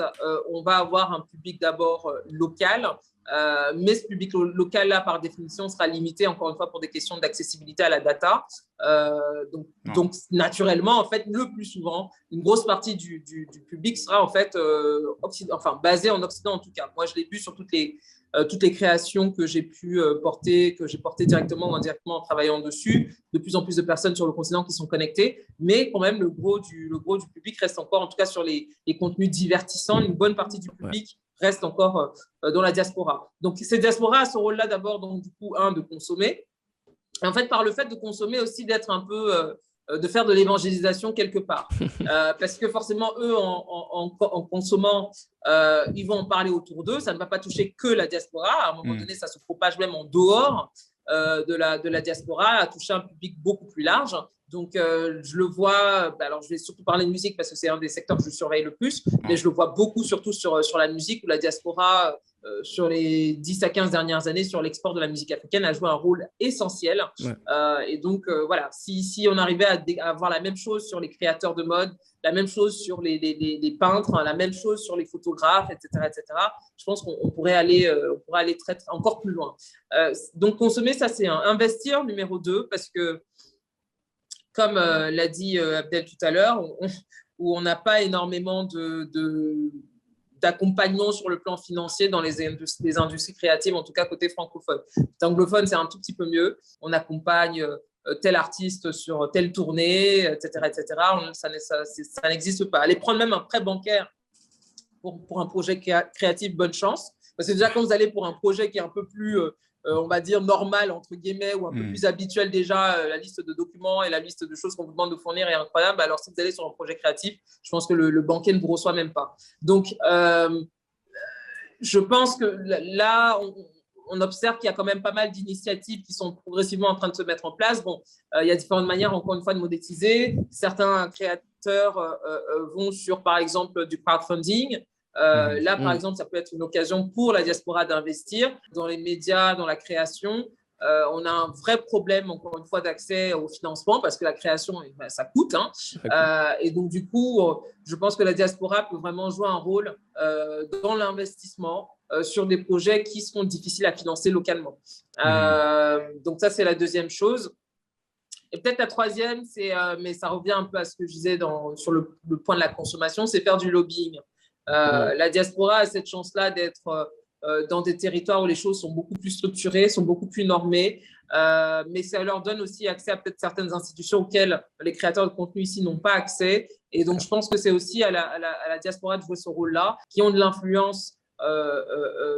on va avoir un public d'abord local, mais ce public local-là, par définition, sera limité, encore une fois, pour des questions d'accessibilité à la data. Donc, naturellement, en fait, le plus souvent, une grosse partie du public sera en fait basée en Occident, en tout cas. Moi, je l'ai vu sur toutes les créations que j'ai pu porter, que j'ai portées directement ou indirectement en travaillant dessus. De plus en plus de personnes sur le continent qui sont connectées, mais quand même, le gros du public reste encore, en tout cas sur les contenus divertissants, une bonne partie du public reste encore dans la diaspora. Donc, cette diaspora a ce rôle-là d'abord, donc, du coup, de consommer. Et en fait, par le fait de consommer aussi, d'être un peu, de faire de l'évangélisation quelque part. Parce que forcément, eux, en consommant, ils vont en parler autour d'eux. Ça ne va pas toucher que la diaspora. À un moment donné, ça se propage même en dehors de la diaspora, à toucher un public beaucoup plus large. Donc, je le vois, alors je vais surtout parler de musique parce que c'est un des secteurs que je surveille le plus, mais je le vois beaucoup surtout sur la musique où la diaspora, sur les 10 à 15 dernières années, sur l'export de la musique africaine, a joué un rôle essentiel. Et donc, voilà, si on arrivait à avoir la même chose sur les créateurs de mode, la même chose sur les peintres, la même chose sur les photographes, etc., je pense qu'on pourrait aller encore plus loin. Donc, consommer, ça, c'est investir, numéro 2, parce que comme l'a dit Abdel tout à l'heure, où on n'a pas énormément d'accompagnement sur le plan financier dans les industries créatives, en tout cas côté francophone. Côté anglophone, c'est un tout petit peu mieux. On accompagne tel artiste sur telle tournée, etc. Ça n'existe pas. Aller prendre même un prêt bancaire pour un projet créatif, bonne chance. Parce que déjà, quand vous allez pour un projet qui est un peu plus... on va dire normal, entre guillemets, ou un peu plus habituel déjà, la liste de documents et la liste de choses qu'on vous demande de fournir est incroyable. Alors, si vous allez sur un projet créatif, je pense que le banquier ne vous reçoit même pas. Donc, je pense que là, on observe qu'il y a quand même pas mal d'initiatives qui sont progressivement en train de se mettre en place. Bon, il y a différentes manières, encore une fois, de monétiser. Certains créateurs vont sur, par exemple, du crowdfunding. Là, par exemple, ça peut être une occasion pour la diaspora d'investir dans les médias, dans la création. On a un vrai problème, encore une fois, d'accès au financement parce que la création, ça coûte. Et donc, du coup, je pense que la diaspora peut vraiment jouer un rôle dans l'investissement sur des projets qui seront difficiles à financer localement. Donc, ça, c'est la deuxième chose. Et peut-être la troisième, mais ça revient un peu à ce que je disais sur le point de la consommation, c'est faire du lobbying. La diaspora a cette chance-là d'être dans des territoires où les choses sont beaucoup plus structurées, sont beaucoup plus normées, mais ça leur donne aussi accès à peut-être certaines institutions auxquelles les créateurs de contenu ici n'ont pas accès. Et donc, je pense que c'est aussi à la diaspora de jouer ce rôle-là, qui ont de l'influence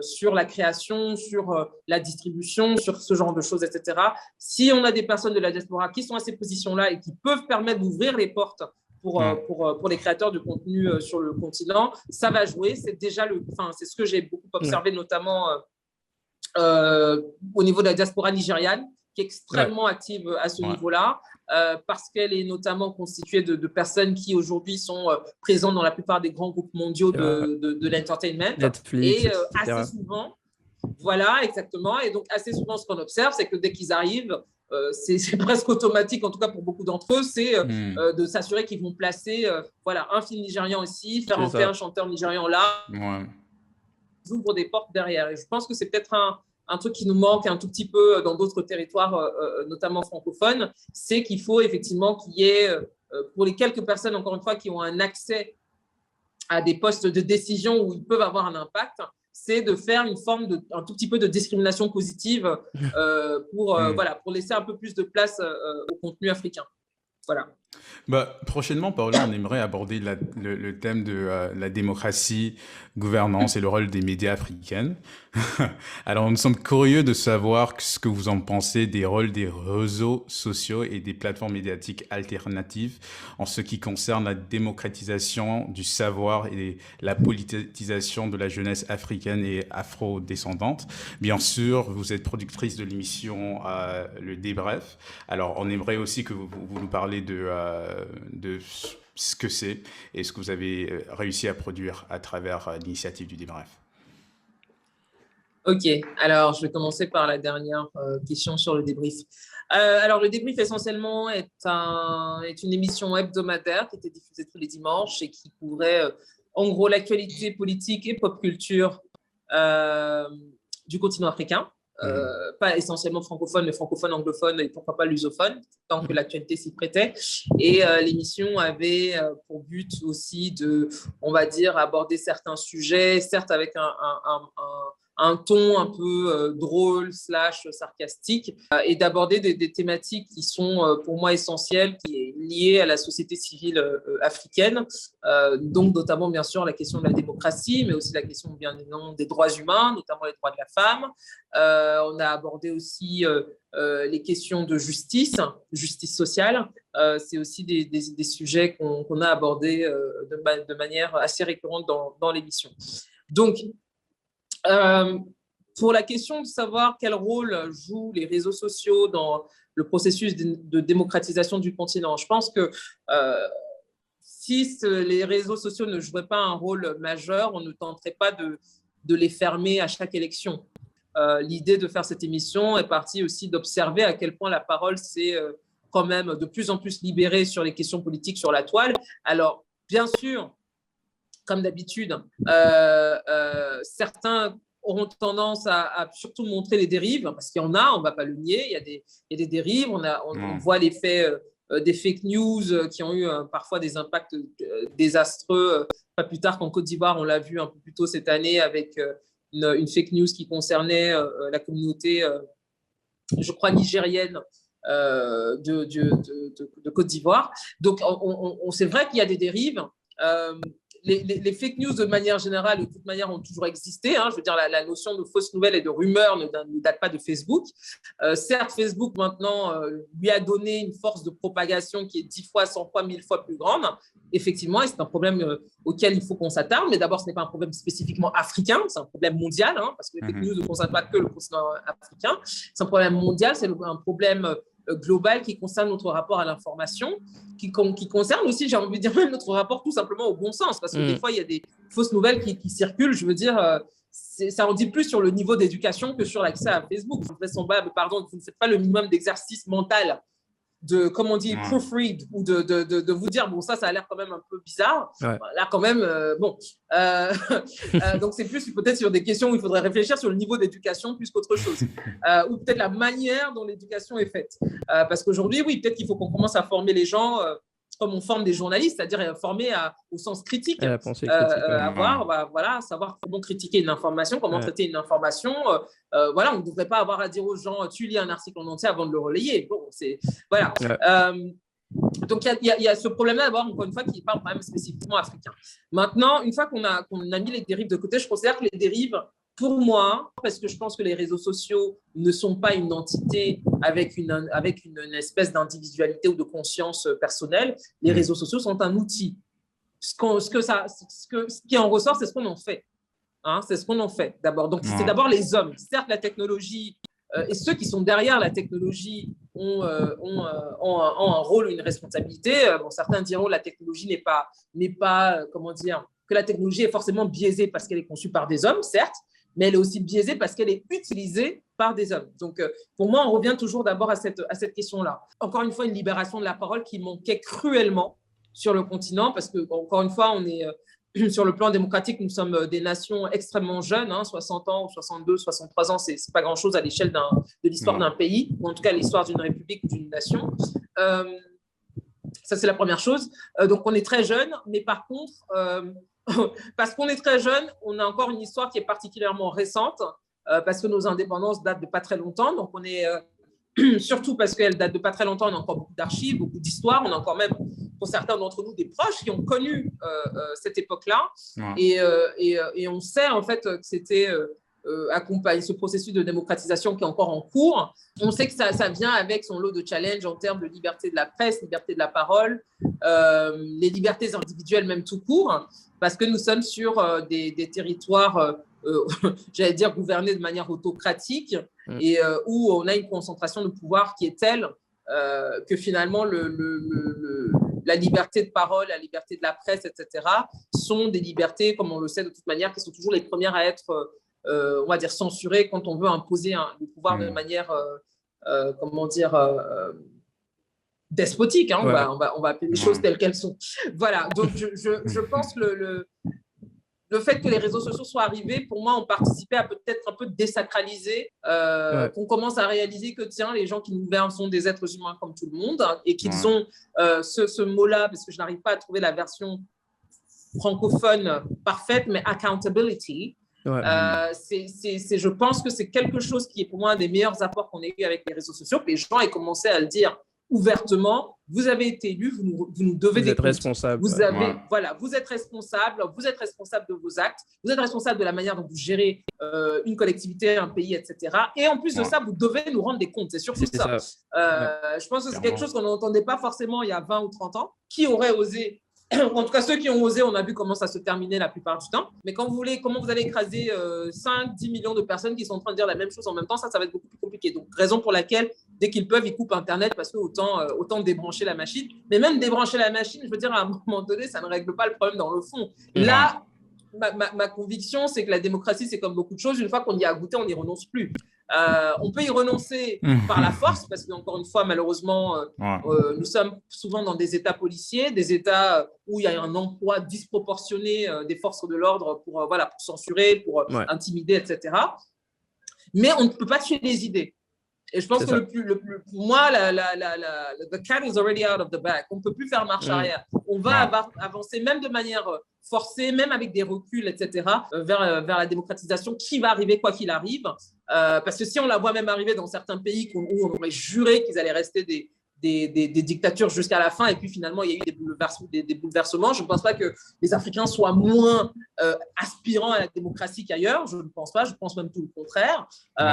sur la création, sur la distribution, sur ce genre de choses, etc. Si on a des personnes de la diaspora qui sont à ces positions-là et qui peuvent permettre d'ouvrir les portes pour les créateurs de contenu sur le continent. Ça va jouer, c'est ce que j'ai beaucoup observé, notamment au niveau de la diaspora nigériane, qui est extrêmement active à ce niveau-là, parce qu'elle est notamment constituée de personnes qui aujourd'hui sont présentes dans la plupart des grands groupes mondiaux de l'entertainment. Netflix, et assez souvent, voilà, exactement. Et donc, assez souvent, ce qu'on observe, c'est que dès qu'ils arrivent, c'est presque automatique, en tout cas pour beaucoup d'entre eux, c'est de s'assurer qu'ils vont placer un film nigérian ici, faire entrer un chanteur nigérian là, ils ouvrent des portes derrière. Et je pense que c'est peut-être un truc qui nous manque un tout petit peu dans d'autres territoires, notamment francophones, c'est qu'il faut effectivement qu'il y ait, pour les quelques personnes, encore une fois, qui ont un accès à des postes de décision où ils peuvent avoir un impact, c'est de faire une forme un tout petit peu de discrimination positive pour laisser un peu plus de place au contenu africain. Voilà. Prochainement, Paola, on aimerait aborder le thème de la démocratie, gouvernance et le rôle des médias africains. Alors, nous sommes curieux de savoir ce que vous en pensez des rôles des réseaux sociaux et des plateformes médiatiques alternatives en ce qui concerne la démocratisation du savoir et la politisation de la jeunesse africaine et afro-descendante. Bien sûr, vous êtes productrice de l'émission Le Débrief. Alors, on aimerait aussi que vous nous parlez de ce que c'est et ce que vous avez réussi à produire à travers l'initiative du Débrief. Ok, alors je vais commencer par la dernière question sur le débrief. Alors le débrief essentiellement est une émission hebdomadaire qui était diffusée tous les dimanches et qui couvrait en gros l'actualité politique et pop culture du continent africain. Pas essentiellement francophone, mais francophone, anglophone et pourquoi pas lusophone, tant que l'actualité s'y prêtait. Et l'émission avait pour but aussi de, on va dire, aborder certains sujets, certes avec un ton un peu drôle / sarcastique, et d'aborder des thématiques qui sont pour moi essentielles, qui est liée à la société civile africaine, donc notamment bien sûr la question de la démocratie, mais aussi la question bien évidemment des droits humains, notamment les droits de la femme. On a abordé aussi les questions de justice sociale. C'est aussi des sujets qu'on a abordés de manière assez récurrente dans l'émission. Donc, pour la question de savoir quel rôle jouent les réseaux sociaux dans le processus de démocratisation du continent, je pense que si les réseaux sociaux ne jouaient pas un rôle majeur, on ne tenterait pas de les fermer à chaque élection. L'idée de faire cette émission est partie aussi d'observer à quel point la parole s'est quand même de plus en plus libérée sur les questions politiques sur la toile. Alors, bien sûr, comme d'habitude, certains auront tendance à surtout montrer les dérives, parce qu'il y en a, on ne va pas le nier, il y a des dérives, on voit l'effet des fake news qui ont eu parfois des impacts désastreux, pas plus tard qu'en Côte d'Ivoire, on l'a vu un peu plus tôt cette année avec une fake news qui concernait la communauté, je crois, nigérienne de Côte d'Ivoire. Donc, c'est vrai qu'il y a des dérives. Les fake news, de manière générale, de toute manière, ont toujours existé. Je veux dire, la notion de fausses nouvelles et de rumeurs ne date pas de Facebook. Certes, Facebook, maintenant, lui a donné une force de propagation qui est 10 fois, 100 fois, 1000 fois plus grande. Effectivement, et c'est un problème auquel il faut qu'on s'attarde. Mais d'abord, ce n'est pas un problème spécifiquement africain, c'est un problème mondial, parce que les fake news ne concernent pas que le continent africain. C'est un problème mondial, c'est un problème global qui concerne notre rapport à l'information, qui concerne aussi, j'ai envie de dire, même notre rapport tout simplement au bon sens, parce que des fois, il y a des fausses nouvelles qui circulent. Je veux dire, ça en dit plus sur le niveau d'éducation que sur l'accès à Facebook. Pardon, vous ne faites pas le minimum d'exercice mental de, comme on dit, proofread, ou de vous dire, bon, ça a l'air quand même un peu bizarre. Ouais. Là, quand même, bon. Donc, c'est plus peut-être sur des questions où il faudrait réfléchir sur le niveau d'éducation plus qu'autre chose. Ou peut-être la manière dont l'éducation est faite. Parce qu'aujourd'hui, oui, peut-être qu'il faut qu'on commence à former les gens comme on forme des journalistes, c'est-à-dire former au sens critique, à la pensée critique, voilà, savoir comment critiquer une information, comment traiter une information. Voilà, on ne devrait pas avoir à dire aux gens, tu lis un article en entier avant de le relayer. Bon, voilà. Donc, il y a ce problème-là, d'abord, encore une fois, qui n'est pas un problème spécifiquement africain. Maintenant, une fois qu'on a mis les dérives de côté, je considère que les dérives Pour moi, parce que je pense que les réseaux sociaux ne sont pas une entité avec une espèce d'individualité ou de conscience personnelle, les réseaux sociaux sont un outil. Ce qui en ressort, c'est ce qu'on en fait. Hein, c'est ce qu'on en fait d'abord. Donc, c'est d'abord les hommes. Certes, la technologie et ceux qui sont derrière la technologie ont un rôle ou une responsabilité. Bon, certains diront que la technologie n'est pas, comment dire, que la technologie est forcément biaisée parce qu'elle est conçue par des hommes, certes, mais elle est aussi biaisée parce qu'elle est utilisée par des hommes. Donc, pour moi, on revient toujours d'abord à cette question-là. Encore une fois, une libération de la parole qui manquait cruellement sur le continent parce que, encore une fois, on est sur le plan démocratique, nous sommes des nations extrêmement jeunes, 60 ans, 62, 63 ans, c'est pas grand-chose à l'échelle de l'histoire d'un pays, ou en tout cas l'histoire d'une république ou d'une nation. Ça, c'est la première chose. Donc, on est très jeunes, mais par contre, parce qu'on est très jeunes, on a encore une histoire qui est particulièrement récente, parce que nos indépendances datent de pas très longtemps. Donc, on est surtout parce qu'elles datent de pas très longtemps, on a encore beaucoup d'archives, beaucoup d'histoires. On a encore même, pour certains d'entre nous, des proches qui ont connu cette époque-là. Et on sait en fait que c'était accompagné ce processus de démocratisation qui est encore en cours. On sait que ça vient avec son lot de challenges en termes de liberté de la presse, liberté de la parole, les libertés individuelles même tout court, parce que nous sommes sur des territoires, j'allais dire, gouvernés de manière autocratique et où on a une concentration de pouvoir qui est telle que finalement la liberté de parole, la liberté de la presse, etc., sont des libertés, comme on le sait de toute manière, qui sont toujours les premières à être, on va dire, censurées quand on veut imposer le pouvoir de manière, comment dire, despotique. Hein, ouais. on va appeler les choses telles qu'elles sont. Voilà, donc je pense que le fait que les réseaux sociaux soient arrivés, pour moi, ont participé à peut-être un peu désacraliser, qu'on commence à réaliser que, tiens, les gens qui nous gouvernent sont des êtres humains comme tout le monde, hein, et qu'ils ont ce mot-là, parce que je n'arrive pas à trouver la version francophone parfaite, mais accountability. Je pense que c'est quelque chose qui est pour moi un des meilleurs apports qu'on ait eu avec les réseaux sociaux, que les gens aient commencé à le dire ouvertement. Vous avez été élus, vous nous devez des comptes. Vous êtes responsable. Voilà, vous êtes responsable de vos actes, vous êtes responsable de la manière dont vous gérez une collectivité, un pays, etc. Et en plus de ça, vous devez nous rendre des comptes. C'est surtout ça. Je pense que c'est quelque chose qu'on n'entendait pas forcément il y a 20 ou 30 ans. Qui aurait osé? En tout cas, ceux qui ont osé, on a vu comment ça se terminait la plupart du temps. Mais comment vous allez écraser 5-10 millions de personnes qui sont en train de dire la même chose en même temps, ça va être beaucoup plus compliqué. Donc, raison pour laquelle, dès qu'ils peuvent, ils coupent Internet parce que autant débrancher la machine. Mais même débrancher la machine, je veux dire, à un moment donné, ça ne règle pas le problème dans le fond. Là, ma conviction, c'est que la démocratie, c'est comme beaucoup de choses. Une fois qu'on y a goûté, on n'y renonce plus. On peut y renoncer par la force, parce qu'encore une fois, malheureusement, nous sommes souvent dans des États policiers, des États où il y a un emploi disproportionné des forces de l'ordre pour censurer, pour intimider, etc. Mais on ne peut pas tuer les idées. Et je pense que pour moi, the cat is already out of the bag. On ne peut plus faire marche arrière. On va avancer même de manière forcée, même avec des reculs, etc., vers la démocratisation qui va arriver quoi qu'il arrive. Parce que si on la voit même arriver dans certains pays où on aurait juré qu'ils allaient rester des dictatures jusqu'à la fin, et puis finalement, il y a eu des bouleversements. Je ne pense pas que les Africains soient moins aspirants à la démocratie qu'ailleurs. Je ne pense pas. Je pense même tout le contraire.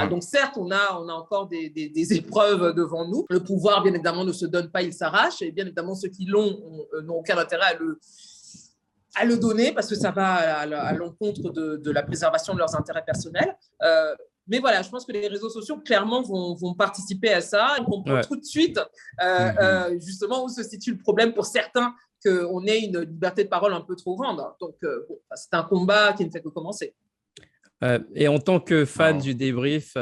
Donc, certes, on a encore des épreuves devant nous. Le pouvoir, bien évidemment, ne se donne pas, il s'arrache. Et bien évidemment, ceux qui l'ont n'ont aucun intérêt à le donner parce que ça va à l'encontre de la préservation de leurs intérêts personnels. Mais voilà, je pense que les réseaux sociaux, clairement, vont participer à ça. Ils comprennent tout de suite, justement, où se situe le problème pour certains qu'on ait une liberté de parole un peu trop grande. Donc, c'est un combat qui ne fait que commencer. Et en tant que fan du débrief,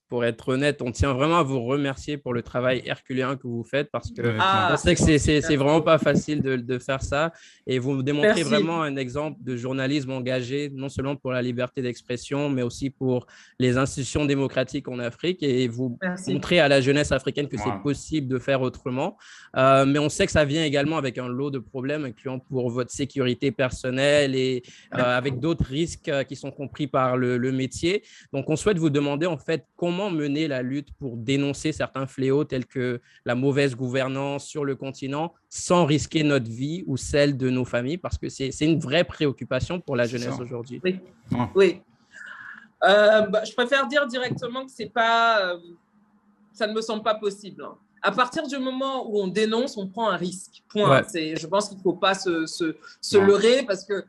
pour être honnête, on tient vraiment à vous remercier pour le travail herculéen que vous faites parce que on sait que c'est vraiment pas facile de faire ça et vous démontrez vraiment un exemple de journalisme engagé, non seulement pour la liberté d'expression, mais aussi pour les institutions démocratiques en Afrique et vous montrez à la jeunesse africaine que c'est possible de faire autrement. Mais on sait que ça vient également avec un lot de problèmes, incluant pour votre sécurité personnelle et avec d'autres risques qui sont compris par le métier. Donc, on souhaite vous demander en fait comment mener la lutte pour dénoncer certains fléaux tels que la mauvaise gouvernance sur le continent sans risquer notre vie ou celle de nos familles parce que c'est une vraie préoccupation pour la jeunesse aujourd'hui. Oui. Je préfère dire directement que c'est pas, ça ne me semble pas possible. Hein. À partir du moment où on dénonce, on prend un risque. Point. Ouais. Je pense qu'il ne faut pas se leurrer parce que,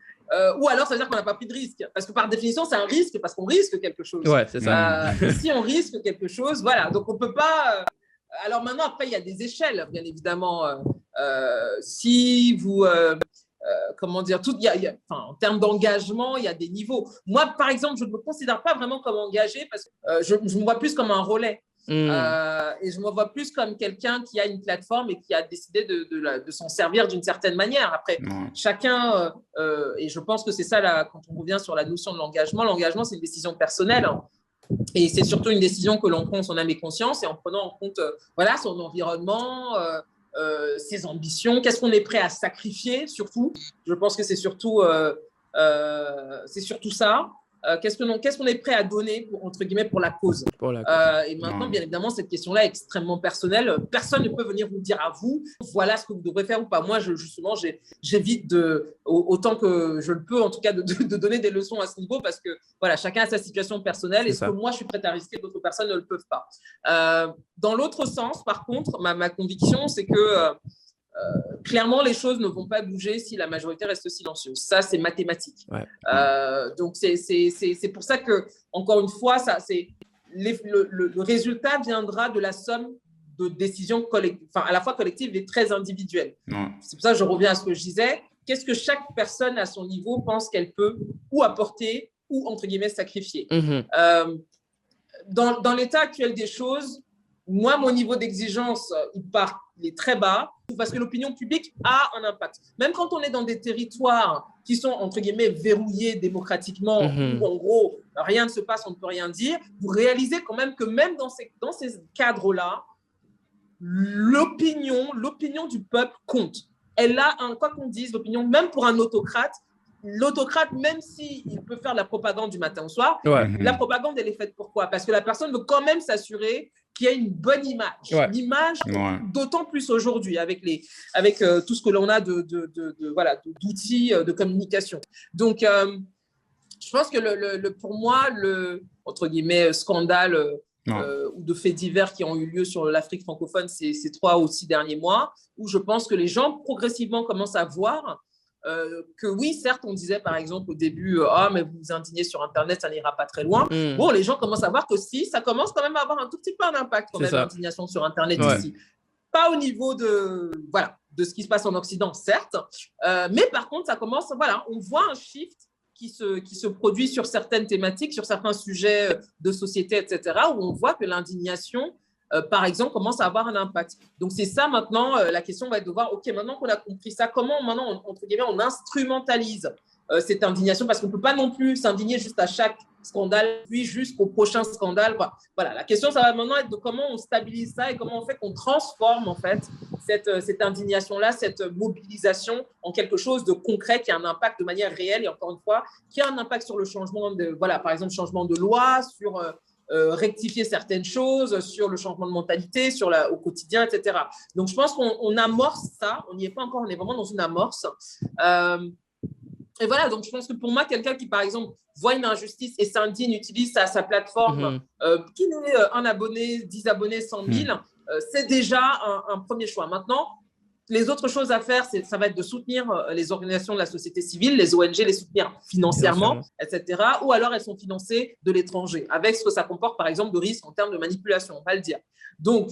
ou alors ça veut dire qu'on n'a pas pris de risque. Parce que par définition, c'est un risque parce qu'on risque quelque chose. Ouais, c'est ça. Si on risque quelque chose, voilà. Donc on ne peut pas. Alors maintenant, après, il y a des échelles, bien évidemment. Si vous. Comment dire, en termes d'engagement, il y a des niveaux. Moi, par exemple, je ne me considère pas vraiment comme engagée parce que je me vois plus comme un relais. Et je me vois plus comme quelqu'un qui a une plateforme et qui a décidé de s'en servir d'une certaine manière. Après, chacun, et je pense que c'est ça, là, quand on revient sur la notion de l'engagement, c'est une décision personnelle. Hein. Et c'est surtout une décision que l'on prend en son âme et conscience et en prenant en compte son environnement, ses ambitions, qu'est-ce qu'on est prêt à sacrifier surtout. Je pense que c'est surtout ça. Qu'est-ce qu'on est prêt à donner entre guillemets pour la cause. Et maintenant, bien évidemment, cette question-là est extrêmement personnelle. Personne ne peut venir vous dire à vous, voilà ce que vous devrez faire ou pas. Moi, justement, j'évite autant que je le peux, en tout cas, de donner des leçons à ce niveau parce que voilà, chacun a sa situation personnelle et ce que moi, je suis prête à risquer, d'autres personnes ne le peuvent pas. Dans l'autre sens, par contre, ma conviction, c'est que clairement, les choses ne vont pas bouger si la majorité reste silencieuse. Ça, c'est mathématique. Ouais. Donc, c'est pour ça que, encore une fois, le résultat viendra de la somme de décisions collectives, enfin, à la fois collectives et très individuelles. C'est pour ça que je reviens à ce que je disais. Qu'est-ce que chaque personne à son niveau pense qu'elle peut ou apporter ou, entre guillemets, sacrifier. Dans l'état actuel des choses, moi, mon niveau d'exigence, il est très bas parce que l'opinion publique a un impact. Même quand on est dans des territoires qui sont, entre guillemets, verrouillés démocratiquement, où en gros, rien ne se passe, on ne peut rien dire, vous réalisez quand même que même dans ces cadres-là, l'opinion du peuple compte. Elle a, quoi qu'on dise, l'opinion, même pour un autocrate, l'autocrate, même s'il peut faire la propagande du matin au soir, la propagande, elle est faite pourquoi? Parce que la personne veut quand même s'assurer qu'il y a une bonne image. L'image, d'autant plus aujourd'hui, avec tout ce que l'on a d'outils de communication. Donc, je pense que pour moi, entre guillemets, scandale ou de faits divers qui ont eu lieu sur l'Afrique francophone ces 3 ou 6 derniers mois, où je pense que les gens progressivement commencent à voir que oui, certes, on disait par exemple au début, mais vous vous indignez sur Internet, ça n'ira pas très loin. Bon, les gens commencent à voir que si, ça commence quand même à avoir un tout petit peu d'impact quand même, l'indignation sur Internet ici. Pas au niveau de ce qui se passe en Occident, certes, mais par contre, ça commence, on voit un shift qui se produit sur certaines thématiques, sur certains sujets de société, etc., où on voit que l'indignation, par exemple, commence à avoir un impact. Donc, c'est ça maintenant, la question va être de voir, OK, maintenant qu'on a compris ça, comment maintenant, entre guillemets, on instrumentalise cette indignation, parce qu'on ne peut pas non plus s'indigner juste à chaque scandale, puis jusqu'au prochain scandale. Voilà, la question, ça va maintenant être de comment on stabilise ça et comment on fait qu'on transforme, en fait, cette indignation-là, cette mobilisation en quelque chose de concret qui a un impact de manière réelle et encore une fois, qui a un impact sur le changement par exemple, changement de loi, sur rectifier certaines choses, sur le changement de mentalité, au quotidien, etc. Donc, je pense qu'on amorce ça. On n'y est pas encore, on est vraiment dans une amorce. Et voilà, donc je pense que pour moi, quelqu'un qui, par exemple, voit une injustice et s'indigne, utilise sa plateforme, qu'il ait 1 abonné, 10 abonnés, 100 000, c'est déjà un premier choix. Maintenant, les autres choses à faire, ça va être de soutenir les organisations de la société civile, les ONG, les soutenir financièrement, etc. Ou alors elles sont financées de l'étranger, avec ce que ça comporte, par exemple, de risques en termes de manipulation, on va le dire. Donc,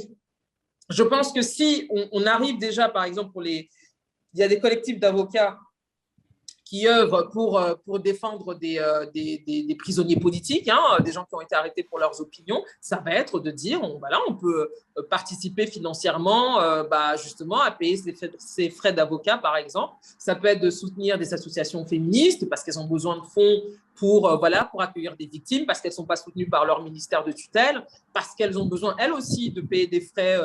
je pense que si on arrive déjà, par exemple, il y a des collectifs d'avocats qui œuvrent pour défendre des prisonniers politiques, des gens qui ont été arrêtés pour leurs opinions, ça va être de dire, on peut participer financièrement justement à payer ces frais d'avocat, par exemple. Ça peut être de soutenir des associations féministes parce qu'elles ont besoin de fonds pour accueillir des victimes, parce qu'elles ne sont pas soutenues par leur ministère de tutelle, parce qu'elles ont besoin, elles aussi, de payer des frais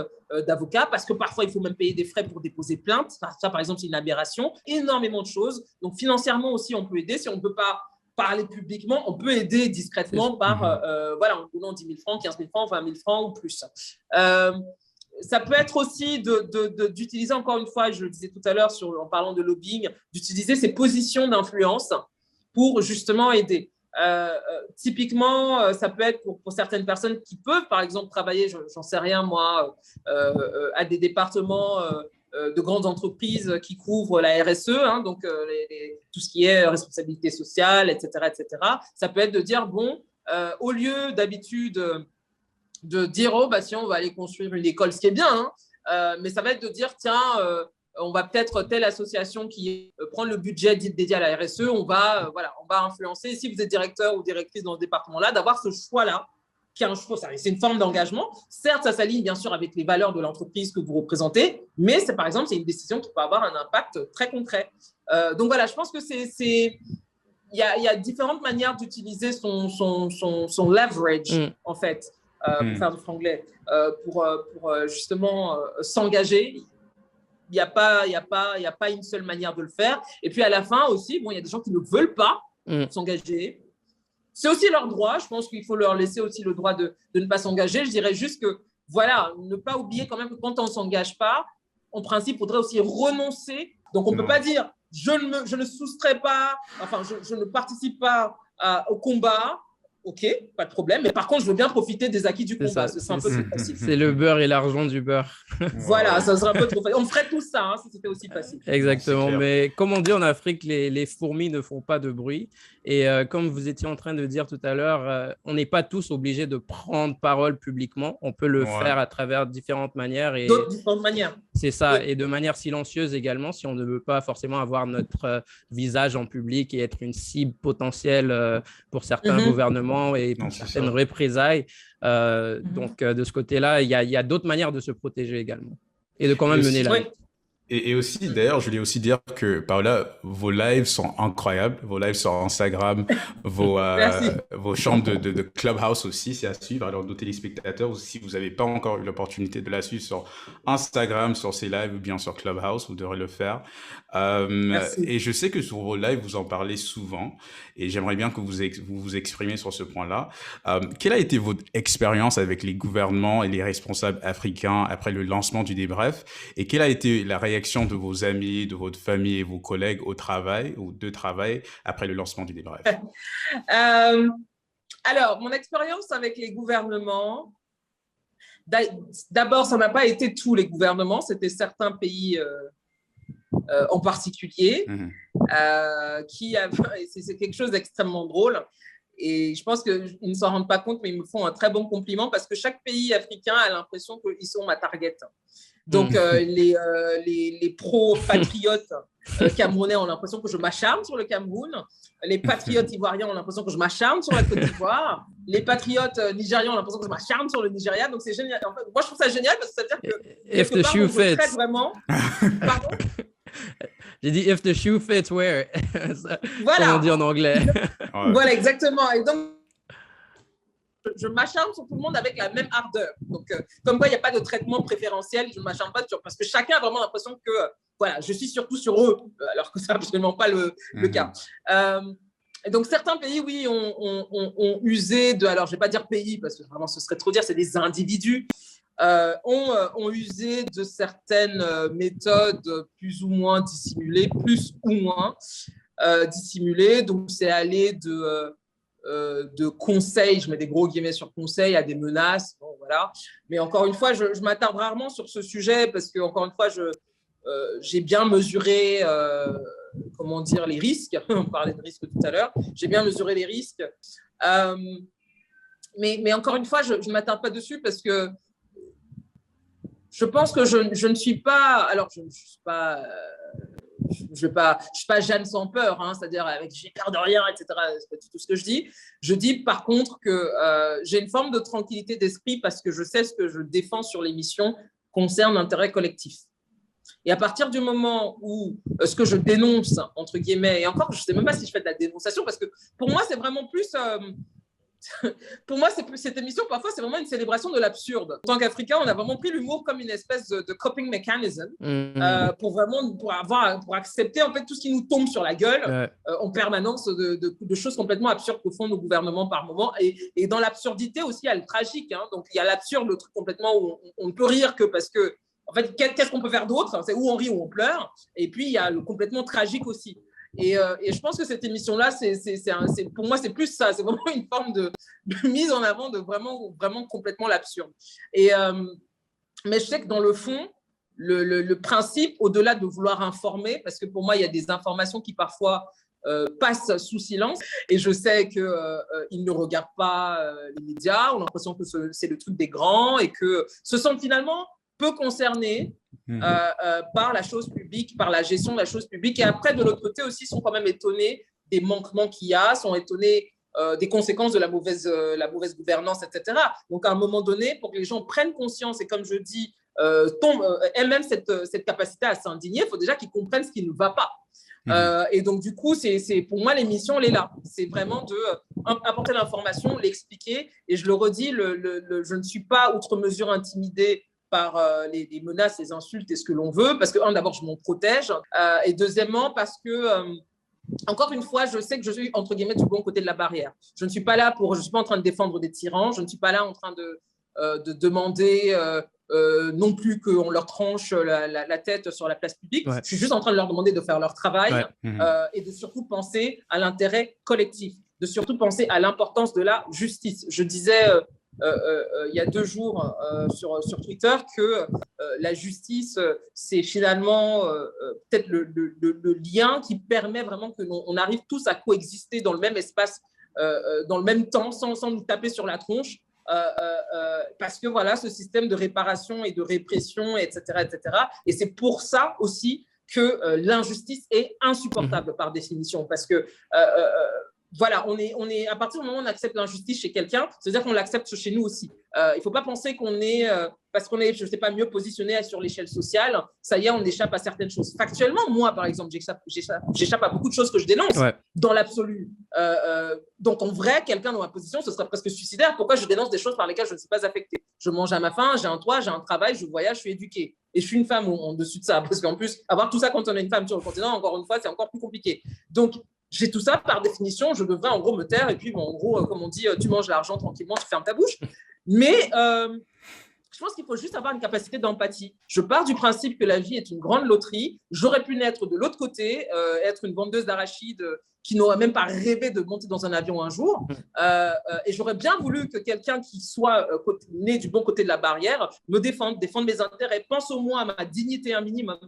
d'avocat, parce que parfois, il faut même payer des frais pour déposer plainte. Ça, par exemple, c'est une aberration. Énormément de choses. Donc, financièrement aussi, on peut aider. Si on ne peut pas parler publiquement, on peut aider discrètement en donnant 10 000 francs, 15 000 francs, 20 000 francs ou plus. Ça peut être aussi d'utiliser, encore une fois, je le disais tout à l'heure en parlant de lobbying, d'utiliser ces positions d'influence pour justement aider. Typiquement, ça peut être pour certaines personnes qui peuvent, par exemple, travailler, j'en sais rien moi, à des départements de grandes entreprises qui couvrent la RSE, hein, donc tout ce qui est responsabilité sociale, etc., etc. Ça peut être de dire, bon, au lieu d'habitude de dire, oh, bah, si on va aller construire une école, ce qui est bien, hein, mais ça va être de dire, tiens, on va peut-être telle association qui prend le budget dédié à la RSE, on va influencer. Si vous êtes directeur ou directrice dans ce département-là, d'avoir ce choix-là, qui est un choix, c'est une forme d'engagement. Certes, ça s'aligne bien sûr avec les valeurs de l'entreprise que vous représentez, mais c'est par exemple, c'est une décision qui peut avoir un impact très concret. Donc voilà, je pense que il y a différentes manières d'utiliser son leverage, en fait, pour faire du franglais, pour justement s'engager. Il n'y a pas une seule manière de le faire. Et puis à la fin aussi, bon, il y a des gens qui ne veulent pas s'engager. C'est aussi leur droit. Je pense qu'il faut leur laisser aussi le droit de ne pas s'engager. Je dirais juste que, voilà, ne pas oublier quand même que quand on ne s'engage pas, en principe, il faudrait aussi renoncer. Donc, on ne peut pas dire je ne soustrais pas, enfin, je ne participe pas au combat. OK, pas de problème. Mais par contre, je veux bien profiter des acquis du combat. C'est un peu trop facile. C'est le beurre et l'argent du beurre. Voilà, ça serait un peu trop facile. On ferait tout ça si c'était aussi facile. Exactement. Mais comme on dit en Afrique, les fourmis ne font pas de bruit. Et comme vous étiez en train de dire tout à l'heure, on n'est pas tous obligés de prendre parole publiquement. On peut le faire à travers différentes manières. Différentes manières. C'est ça. Oui. Et de manière silencieuse également, si on ne veut pas forcément avoir notre visage en public et être une cible potentielle pour certains gouvernements et pour certaines représailles. Donc, de ce côté-là, il y a d'autres manières de se protéger également et de quand même mener la lutte. Et aussi, d'ailleurs, je voulais aussi dire que, Paola, vos lives sont incroyables. Vos lives sur Instagram, vos chambres de Clubhouse aussi, c'est à suivre. Alors, nos téléspectateurs, si vous n'avez pas encore eu l'opportunité de la suivre sur Instagram, sur ses lives ou bien sur Clubhouse, vous devrez le faire. Et je sais que sur vos lives, vous en parlez souvent. Et j'aimerais bien que vous vous exprimiez sur ce point-là. Quelle a été votre expérience avec les gouvernements et les responsables africains après le lancement du débrief? Et quelle a été la réaction de vos amis, de votre famille et vos collègues au travail ou de travail après le lancement du débrief? Alors, mon expérience avec les gouvernements, d'abord, ça n'a pas été tous les gouvernements, c'était certains pays en particulier qui avaient, c'est quelque chose d'extrêmement drôle. Et je pense qu'ils ne s'en rendent pas compte, mais ils me font un très bon compliment parce que chaque pays africain a l'impression qu'ils sont ma target. Donc, les pro-patriotes camerounais ont l'impression que je m'acharne sur le Cameroun. Les patriotes ivoiriens ont l'impression que je m'acharne sur la Côte d'Ivoire. Les patriotes nigérians ont l'impression que je m'acharne sur le Nigeria. Donc, c'est génial. En fait, moi, je trouve ça génial parce que ça veut dire que if the shoe fits. Vraiment... Pardon? J'ai dit if the shoe fits, wear it. Voilà. Comme on dit en anglais. Voilà, exactement. Et donc, je m'acharne sur tout le monde avec la même ardeur. Donc, comme quoi, il n'y a pas de traitement préférentiel, je ne m'acharne pas sur... Parce que chacun a vraiment l'impression que, voilà, je suis surtout sur eux, alors que ce n'est absolument pas le cas. Et donc, certains pays, oui, ont usé de... Alors, je ne vais pas dire pays, parce que vraiment, ce serait trop dire, c'est des individus, ont usé de certaines méthodes plus ou moins dissimulées, Donc, c'est allé de conseils, je mets des gros guillemets sur conseils, à des menaces. Bon, voilà. Mais encore une fois, je m'attarde rarement sur ce sujet parce que, encore une fois, j'ai bien mesuré comment dire, les risques. On parlait de risques tout à l'heure. J'ai bien mesuré les risques. Mais encore une fois, je ne m'attarde pas dessus parce que je pense que je ne suis pas... Alors, je ne suis pas... Je suis pas Jeanne sans peur, hein, c'est-à-dire avec j'ai peur de rien, etc. C'est pas du tout ce que je dis. Je dis par contre que j'ai une forme de tranquillité d'esprit parce que je sais ce que je défends sur l'émission concerne l'intérêt collectif. Et à partir du moment où ce que je dénonce, entre guillemets, et encore, je ne sais même pas si je fais de la dénonciation parce que pour moi, c'est vraiment plus... Pour moi, cette émission, parfois, c'est vraiment une célébration de l'absurde. En tant qu'Africain, on a vraiment pris l'humour comme une espèce de coping mechanism pour accepter en fait tout ce qui nous tombe sur la gueule en permanence de choses complètement absurdes que font nos gouvernements par moment. Et dans l'absurdité aussi, il y a le tragique. Hein. Donc, il y a l'absurde, le truc complètement où on ne peut rire que parce que, en fait, qu'est-ce qu'on peut faire d'autre? C'est où on rit ou on pleure. Et puis, il y a le complètement tragique aussi. Et je pense que cette émission-là, pour moi, c'est plus ça. C'est vraiment une forme de mise en avant de vraiment, vraiment complètement l'absurde. Mais je sais que dans le fond, le principe, au-delà de vouloir informer, parce que pour moi, il y a des informations qui parfois passent sous silence, et je sais qu'ils ne regardent pas les médias, on a l'impression que c'est le truc des grands, et que se sentent finalement peu concernés par la chose publique, par la gestion de la chose publique, et après, de l'autre côté aussi, sont quand même étonnés des manquements qu'il y a, sont étonnés des conséquences de la mauvaise gouvernance, etc. Donc, à un moment donné, pour que les gens prennent conscience, et comme je dis, aient même cette capacité à s'indigner, il faut déjà qu'ils comprennent ce qui ne va pas. Et donc, du coup, pour moi, l'émission, elle est là. C'est vraiment apporter l'information, l'expliquer. Et je le redis, je ne suis pas outre mesure intimidée par les menaces, les insultes et ce que l'on veut. Parce que, d'abord, je m'en protège. Et deuxièmement, parce que, encore une fois, je sais que je suis, entre guillemets, du bon côté de la barrière. Je ne suis pas là je ne suis pas en train de défendre des tyrans. Je ne suis pas là en train de demander non plus qu'on leur tranche la tête sur la place publique. Ouais. Je suis juste en train de leur demander de faire leur travail et de surtout penser à l'intérêt collectif, de surtout penser à l'importance de la justice. Je disais il y a 2 jours sur Twitter que la justice, c'est finalement peut-être le lien qui permet vraiment que l'on arrive tous à coexister dans le même espace, dans le même temps, sans nous taper sur la tronche. Parce que voilà, ce système de réparation et de répression, etc. Et c'est pour ça aussi que l'injustice est insupportable par définition, parce que voilà, à partir du moment où on accepte l'injustice chez quelqu'un, c'est-à-dire qu'on l'accepte chez nous aussi. Il ne faut pas penser qu'on est, parce qu'on est, je ne sais pas, mieux positionné sur l'échelle sociale, ça y est, on échappe à certaines choses. Factuellement, moi, par exemple, j'échappe à beaucoup de choses que je dénonce dans l'absolu. Donc, en vrai, quelqu'un dans ma position, ce serait presque suicidaire. Pourquoi je dénonce des choses par lesquelles je ne suis pas affectée? Je mange à ma faim, j'ai un toit, j'ai un travail, je voyage, je suis éduquée. Et je suis une femme en dessus de ça. Parce qu'en plus, avoir tout ça quand on est une femme sur le continent, encore une fois, c'est encore plus compliqué. Donc, j'ai tout ça, par définition, je devrais en gros me taire et puis, bon, en gros, comme on dit, tu manges l'argent tranquillement, tu fermes ta bouche. Mais je pense qu'il faut juste avoir une capacité d'empathie. Je pars du principe que la vie est une grande loterie. J'aurais pu naître de l'autre côté, être une vendeuse d'arachides qui n'aurait même pas rêvé de monter dans un avion un jour. Et j'aurais bien voulu que quelqu'un qui soit né du bon côté de la barrière me défende mes intérêts, pense au moins à ma dignité un minimum.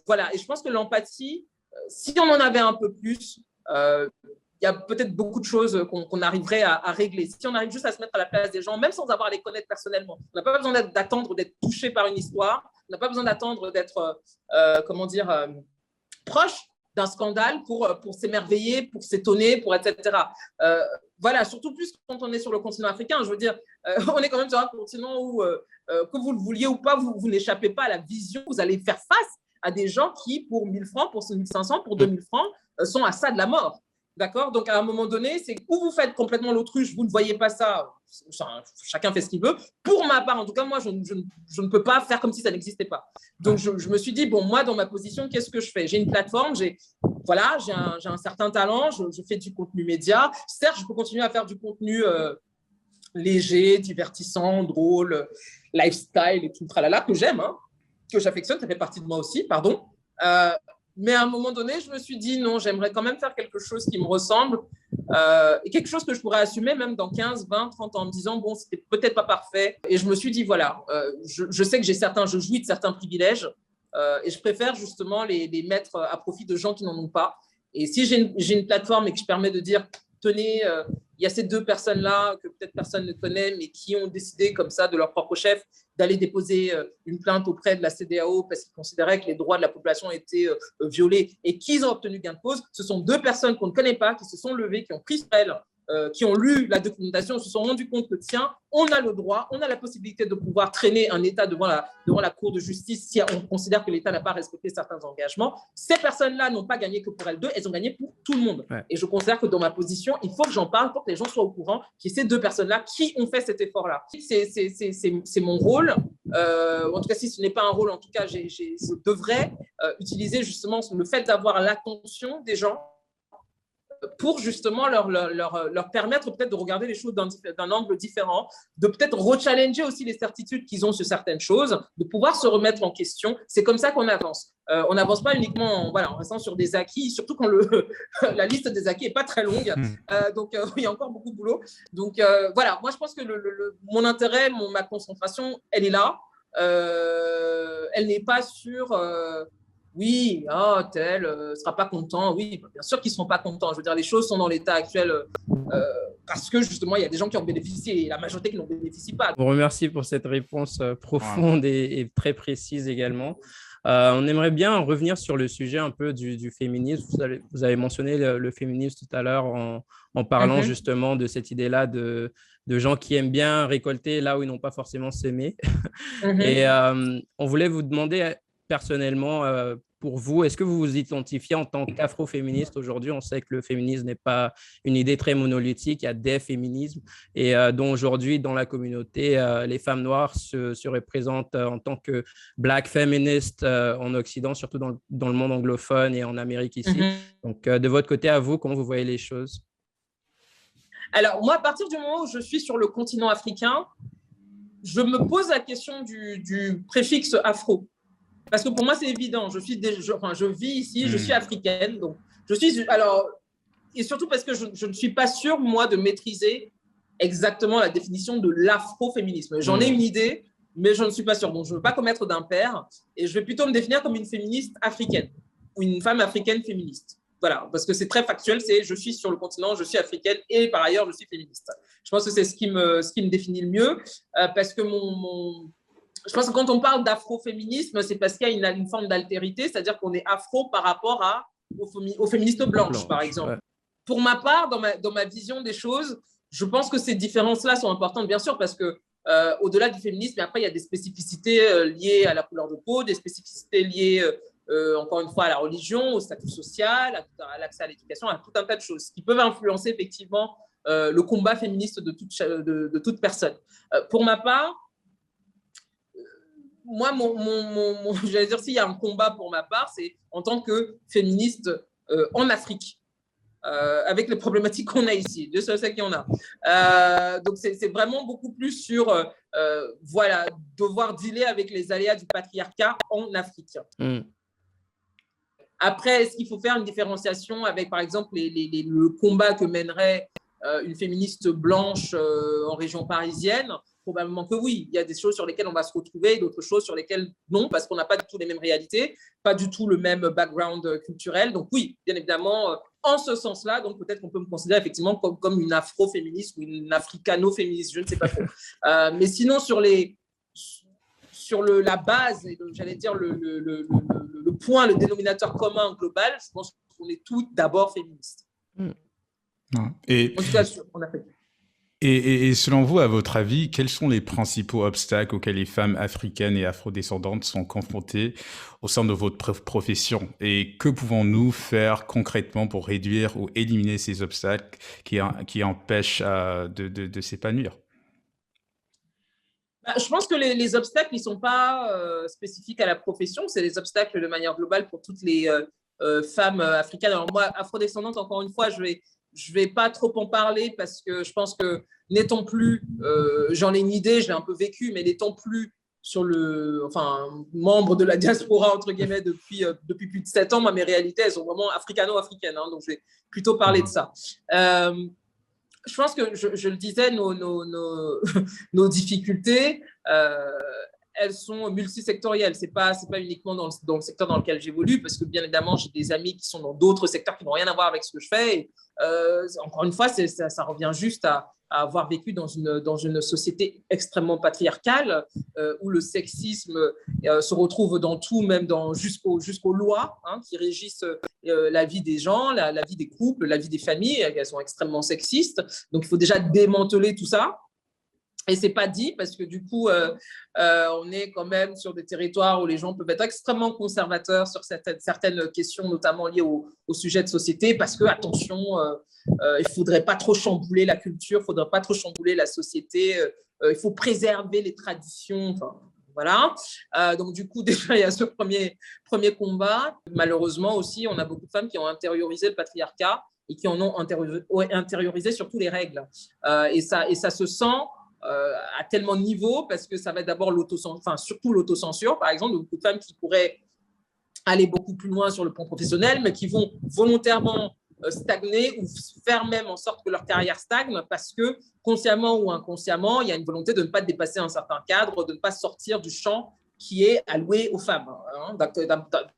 Voilà. Et je pense que l'empathie, si on en avait un peu plus, il y a peut-être beaucoup de choses qu'on arriverait à régler. Si on arrive juste à se mettre à la place des gens, même sans avoir à les connaître personnellement, on n'a pas besoin d'attendre d'être touché par une histoire, on n'a pas besoin d'attendre d'être, proche d'un scandale pour s'émerveiller, pour s'étonner, pour etc. Voilà, surtout plus quand on est sur le continent africain. Je veux dire, on est quand même sur un continent où, que vous le vouliez ou pas, vous n'échappez pas à la vision. Vous allez faire face à des gens qui, pour 1000 francs, pour 1500, pour 2000 francs, sont à ça de la mort. D'accord? Donc, à un moment donné, c'est où vous faites complètement l'autruche, vous ne voyez pas ça, chacun fait ce qu'il veut. Pour ma part, en tout cas, moi, je ne peux pas faire comme si ça n'existait pas. Donc, je me suis dit, bon, moi, dans ma position, qu'est-ce que je fais? J'ai une plateforme, j'ai un certain talent, je fais du contenu média. Certes, je peux continuer à faire du contenu léger, divertissant, drôle, lifestyle et tout le tralala que j'aime, hein, que j'affectionne, ça fait partie de moi aussi, pardon. Mais à un moment donné, je me suis dit non, j'aimerais quand même faire quelque chose qui me ressemble et quelque chose que je pourrais assumer même dans 15, 20, 30 ans en me disant bon, c'était peut-être pas parfait. Et je me suis dit voilà, je sais que je jouis de certains privilèges et je préfère justement les mettre à profit de gens qui n'en ont pas. Et si j'ai une plateforme et que je permets de dire tenez, il y a ces 2 personnes-là que peut-être personne ne connaît, mais qui ont décidé comme ça de leur propre chef d'aller déposer une plainte auprès de la CEDEAO parce qu'ils considéraient que les droits de la population étaient violés et qu'ils ont obtenu gain de cause. Ce sont 2 personnes qu'on ne connaît pas, qui se sont levées, qui ont pris sur elles, qui ont lu la documentation, se sont rendus compte que tiens, on a le droit, on a la possibilité de pouvoir traîner un État devant la Cour de justice si on considère que l'État n'a pas respecté certains engagements. Ces personnes-là n'ont pas gagné que pour elles 2, elles ont gagné pour tout le monde. Ouais. Et je considère que dans ma position, il faut que j'en parle pour que les gens soient au courant qu'il y ait ces 2 personnes-là qui ont fait cet effort-là. C'est mon rôle. En tout cas, si ce n'est pas un rôle, en tout cas, je devrais utiliser justement le fait d'avoir l'attention des gens pour justement leur permettre peut-être de regarder les choses d'un angle différent, de peut-être rechallenger aussi les certitudes qu'ils ont sur certaines choses, de pouvoir se remettre en question. C'est comme ça qu'on avance. On n'avance pas uniquement en restant sur des acquis, surtout quand la liste des acquis n'est pas très longue. Donc, il y a encore beaucoup de boulot. Donc, voilà, moi, je pense que mon intérêt, ma concentration, elle est là. Elle n'est pas sur... oui, tel ne sera pas content. Oui, bien sûr qu'ils ne seront pas contents. Je veux dire, les choses sont dans l'état actuel parce que justement, il y a des gens qui en bénéficient et la majorité qui n'en bénéficient pas. Je vous remercie pour cette réponse profonde et très précise également. On aimerait bien revenir sur le sujet un peu du féminisme. Vous avez mentionné le féminisme tout à l'heure en parlant justement de cette idée-là de gens qui aiment bien récolter là où ils n'ont pas forcément semé. Et on voulait vous demander personnellement, pour vous, est-ce que vous vous identifiez en tant qu'afroféministe aujourd'hui? On sait que le féminisme n'est pas une idée très monolithique, il y a des féminismes et dont aujourd'hui, dans la communauté, les femmes noires se représentent en tant que black feminists en Occident, surtout dans le monde anglophone et en Amérique ici. Donc, de votre côté, à vous, comment vous voyez les choses? Alors, moi, à partir du moment où je suis sur le continent africain, je me pose la question du préfixe afro. Parce que pour moi, c'est évident. Je vis ici, je suis africaine. Donc et surtout parce que je ne suis pas sûre, moi, de maîtriser exactement la définition de l'afroféminisme. J'en ai une idée, mais je ne suis pas sûre. Donc, je ne veux pas commettre d'impair et je vais plutôt me définir comme une féministe africaine ou une femme africaine féministe. Voilà, parce que c'est très factuel, je suis sur le continent, je suis africaine et par ailleurs, je suis féministe. Je pense que c'est ce qui me définit le mieux parce que je pense que quand on parle d'afroféminisme, c'est parce qu'il y a une forme d'altérité, c'est-à-dire qu'on est afro par rapport aux féministes blanches, par exemple. Ouais. Pour ma part, dans ma vision des choses, je pense que ces différences-là sont importantes, bien sûr, parce que au-delà du féminisme, après, il y a des spécificités liées à la couleur de peau, des spécificités liées, encore une fois, à la religion, au statut social, à l'accès à l'éducation, à tout un tas de choses qui peuvent influencer effectivement le combat féministe de toute personne. Pour ma part, moi, j'allais dire, s'il y a un combat pour ma part, c'est en tant que féministe en Afrique, avec les problématiques qu'on a ici, Dieu seul sait qu'il y en a. Donc, c'est vraiment beaucoup plus sur, devoir dealer avec les aléas du patriarcat en Afrique. Après, est-ce qu'il faut faire une différenciation avec, par exemple, le combat que mènerait une féministe blanche en région parisienne? Probablement que oui. Il y a des choses sur lesquelles on va se retrouver, d'autres choses sur lesquelles non, parce qu'on n'a pas du tout les mêmes réalités, pas du tout le même background culturel. Donc oui, bien évidemment, en ce sens-là, donc peut-être qu'on peut me considérer effectivement comme une afro-féministe ou une africano-féministe, je ne sais pas trop. Mais sinon, sur la base, j'allais dire le point, le dénominateur commun global, je pense qu'on est toutes d'abord féministes. Et... En tout cas, on a fait. Et selon vous, à votre avis, quels sont les principaux obstacles auxquels les femmes africaines et afrodescendantes sont confrontées au sein de votre profession? Et que pouvons-nous faire concrètement pour réduire ou éliminer ces obstacles qui empêchent de s'épanouir? Je pense que les obstacles, ils ne sont pas spécifiques à la profession. C'est des obstacles de manière globale pour toutes les femmes africaines. Alors moi, afrodescendante, encore une fois, je vais pas trop en parler parce que je pense que n'étant plus, j'en ai une idée, je l'ai un peu vécu, mais n'étant plus membre de la diaspora, entre guillemets, depuis plus de 7 ans, moi, mes réalités, elles sont vraiment africano-africaines, hein, donc je vais plutôt parler de ça. Je pense que, je le disais, nos difficultés, elles sont multisectorielles. C'est pas uniquement dans le secteur dans lequel j'évolue, parce que bien évidemment, j'ai des amis qui sont dans d'autres secteurs qui n'ont rien à voir avec ce que je fais. Et, encore une fois, ça revient juste à avoir vécu dans une société extrêmement patriarcale où le sexisme se retrouve dans tout, même jusqu'aux lois qui régissent la vie des gens, la vie des couples, la vie des familles. Elles sont extrêmement sexistes. Donc, il faut déjà démanteler tout ça. Et ce n'est pas dit parce que du coup, on est quand même sur des territoires où les gens peuvent être extrêmement conservateurs sur certaines questions, notamment liées au sujet de société, parce que, attention, il ne faudrait pas trop chambouler la culture, il ne faudrait pas trop chambouler la société, il faut préserver les traditions, enfin, voilà. Donc, du coup, déjà, il y a ce premier combat. Malheureusement aussi, on a beaucoup de femmes qui ont intériorisé le patriarcat et qui en ont intériorisé surtout les règles. Et ça se sent à tellement de niveaux, parce que ça va être d'abord surtout l'autocensure, par exemple, de beaucoup de femmes qui pourraient aller beaucoup plus loin sur le plan professionnel, mais qui vont volontairement stagner ou faire même en sorte que leur carrière stagne, parce que consciemment ou inconsciemment, il y a une volonté de ne pas dépasser un certain cadre, de ne pas sortir du champ qui est alloué aux femmes.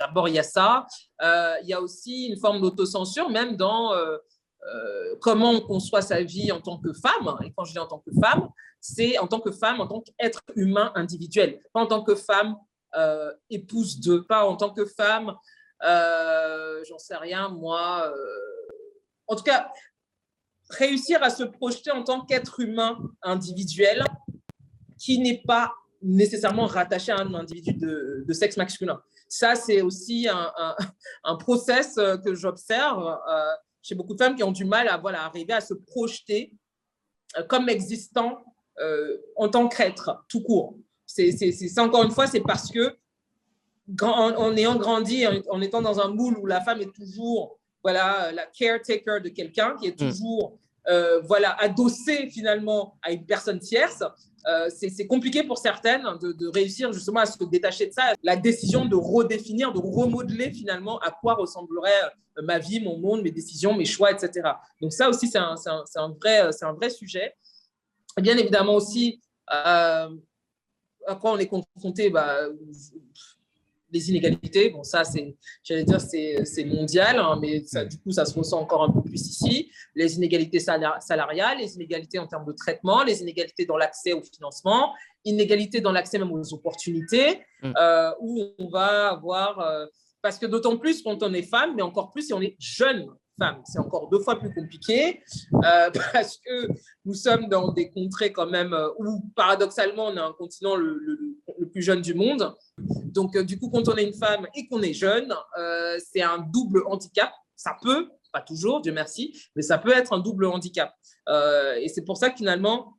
D'abord, il y a ça. Il y a aussi une forme d'autocensure, même dans comment on conçoit sa vie en tant que femme. Et quand je dis en tant que femme, c'est en tant que femme, en tant qu'être humain individuel, pas en tant que femme épouse d'eux, pas en tant que femme, j'en sais rien, moi. En tout cas, réussir à se projeter en tant qu'être humain individuel qui n'est pas nécessairement rattaché à un individu de sexe masculin. Ça, c'est aussi un process que j'observe chez beaucoup de femmes qui ont du mal à arriver à se projeter comme existant en tant qu'être, tout court. C'est encore une fois, c'est parce que en ayant grandi, en étant dans un moule où la femme est toujours la caretaker de quelqu'un, qui est toujours adossée finalement à une personne tierce, c'est compliqué pour certaines de réussir justement à se détacher de ça. La décision de redéfinir, de remodeler finalement à quoi ressemblerait ma vie, mon monde, mes décisions, mes choix, etc. Donc ça aussi, c'est un vrai sujet. Et bien évidemment aussi, à quoi on est confronté, les inégalités. Bon, ça, c'est mondial, hein, mais ça, du coup, ça se ressent encore un peu plus ici. Les inégalités salariales, les inégalités en termes de traitement, les inégalités dans l'accès au financement, inégalités dans l'accès même aux opportunités, où on va avoir... parce que d'autant plus quand on est femme, mais encore plus si on est jeune femme. C'est encore 2 fois plus compliqué parce que nous sommes dans des contrées quand même où, paradoxalement, on a un continent le plus jeune du monde. Donc, du coup, quand on est une femme et qu'on est jeune, c'est un double handicap. Ça peut, pas toujours, Dieu merci, mais ça peut être un double handicap. Et c'est pour ça que finalement,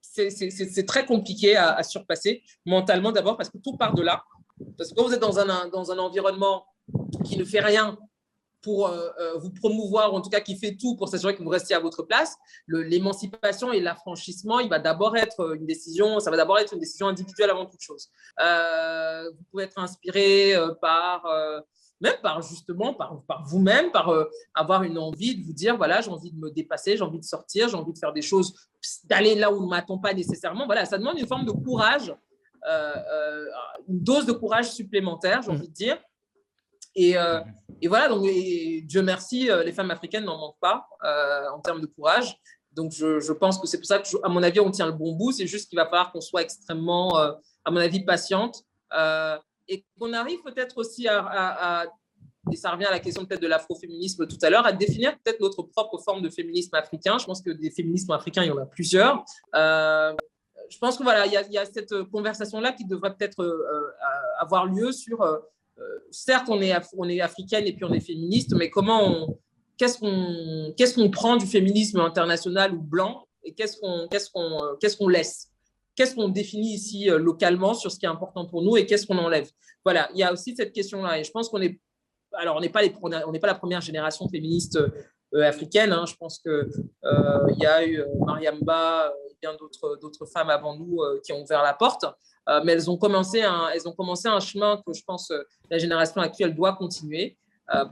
c'est très compliqué à surpasser mentalement d'abord, parce que tout part de là. Parce que quand vous êtes dans un environnement qui ne fait rien pour vous promouvoir, ou en tout cas qui fait tout pour s'assurer que vous restiez à votre place, l'émancipation et l'affranchissement, il va d'abord être une décision, ça va d'abord être une décision individuelle avant toute chose. Vous pouvez être inspiré même par vous-même, par avoir une envie de vous dire, voilà, j'ai envie de me dépasser, j'ai envie de sortir, j'ai envie de faire des choses, d'aller là où on ne m'attend pas nécessairement. Voilà, ça demande une forme de courage, une dose de courage supplémentaire, j'ai envie de dire. Et voilà, donc Dieu merci, les femmes africaines n'en manquent pas en termes de courage. Donc, je pense que c'est pour ça que, à mon avis, on tient le bon bout. C'est juste qu'il va falloir qu'on soit extrêmement, à mon avis, patiente et qu'on arrive peut-être aussi et ça revient à la question peut-être de l'afroféminisme tout à l'heure, à définir peut-être notre propre forme de féminisme africain. Je pense que des féminismes africains, il y en a plusieurs. Je pense que voilà, il y a cette conversation-là qui devrait peut-être avoir lieu sur... certes, on est africaine et puis on est féministe, mais qu'est-ce qu'on prend du féminisme international ou blanc et qu'est-ce qu'on laisse? Qu'est-ce qu'on définit ici localement sur ce qui est important pour nous et qu'est-ce qu'on enlève? Voilà, il y a aussi cette question-là. Et je pense qu'on n'est pas la première génération féministe africaine. Hein. Je pense qu'il y a eu Mariamba et bien d'autres femmes avant nous qui ont ouvert la porte. Mais elles ont commencé un chemin que je pense la génération actuelle doit continuer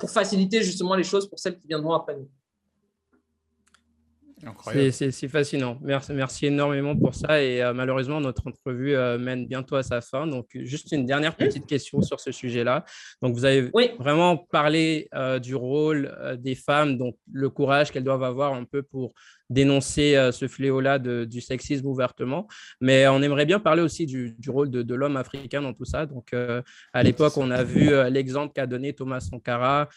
pour faciliter justement les choses pour celles qui viendront après nous. C'est fascinant. Merci énormément pour ça. Et malheureusement, notre entrevue mène bientôt à sa fin. Donc, juste une dernière petite question sur ce sujet-là. Donc, vous avez vraiment parlé du rôle des femmes, donc le courage qu'elles doivent avoir un peu pour dénoncer ce fléau-là du sexisme ouvertement. Mais on aimerait bien parler aussi du rôle de l'homme africain dans tout ça. Donc, à l'époque, on a vu l'exemple qu'a donné Thomas Sankara,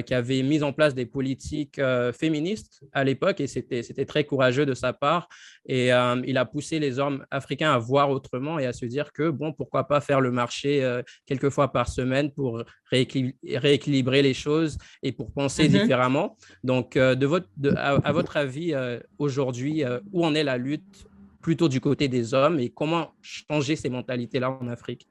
qui avait mis en place des politiques féministes à l'époque, et c'était très courageux de sa part. Et il a poussé les hommes africains à voir autrement et à se dire que, bon, pourquoi pas faire le marché quelques fois par semaine pour rééquilibrer les choses et pour penser différemment. Donc, à votre avis, aujourd'hui, où en est la lutte plutôt du côté des hommes et comment changer ces mentalités-là en Afrique?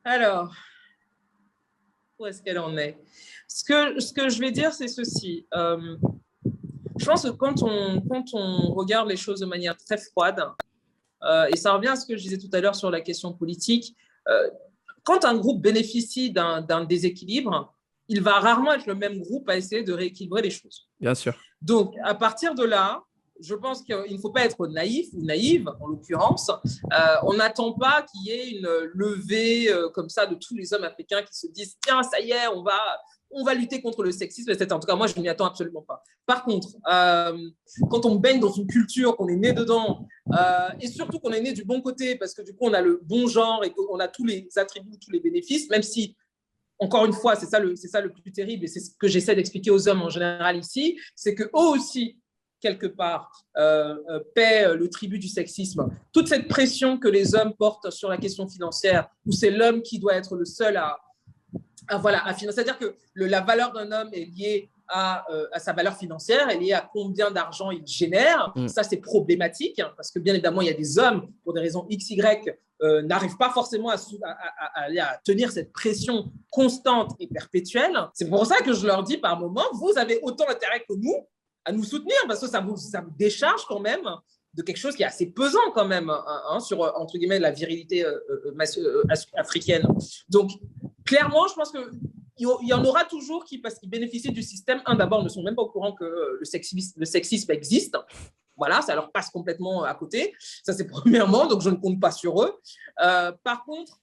Alors, où est-ce qu'elle en est. Ce que je vais dire, c'est ceci. Je pense que quand on regarde les choses de manière très froide, et ça revient à ce que je disais tout à l'heure sur la question politique, quand un groupe bénéficie d'un déséquilibre, il va rarement être le même groupe à essayer de rééquilibrer les choses. Bien sûr. Donc, à partir de là, je pense qu'il ne faut pas être naïf ou naïve, en l'occurrence. On n'attend pas qu'il y ait une levée comme ça de tous les hommes africains qui se disent « Tiens, ça y est, on va lutter contre le sexisme, etc. » En tout cas, moi, je ne m'y attends absolument pas. Par contre, quand on baigne dans une culture, qu'on est né dedans, et surtout qu'on est né du bon côté, parce que du coup, on a le bon genre et qu'on a tous les attributs, tous les bénéfices, même si, encore une fois, c'est ça le plus terrible, et c'est ce que j'essaie d'expliquer aux hommes en général ici, c'est qu'eux aussi, quelque part, paient le tribut du sexisme. Toute cette pression que les hommes portent sur la question financière, où c'est l'homme qui doit être le seul à financer. C'est-à-dire que la valeur d'un homme est liée à sa valeur financière, elle est liée à combien d'argent il génère. Ça, c'est problématique, hein, parce que bien évidemment, il y a des hommes, pour des raisons X, Y, n'arrivent pas forcément à tenir cette pression constante et perpétuelle. C'est pour ça que je leur dis par moment, vous avez autant intérêt que nous à nous soutenir, parce que ça vous décharge quand même de quelque chose qui est assez pesant quand même, hein, sur, entre guillemets, la virilité africaine. Donc, clairement, je pense qu'il y en aura toujours qui, parce qu'ils bénéficient du système, d'abord, ne sont même pas au courant que le sexisme existe. Voilà, ça leur passe complètement à côté. Ça, c'est premièrement, donc je ne compte pas sur eux. Par contre,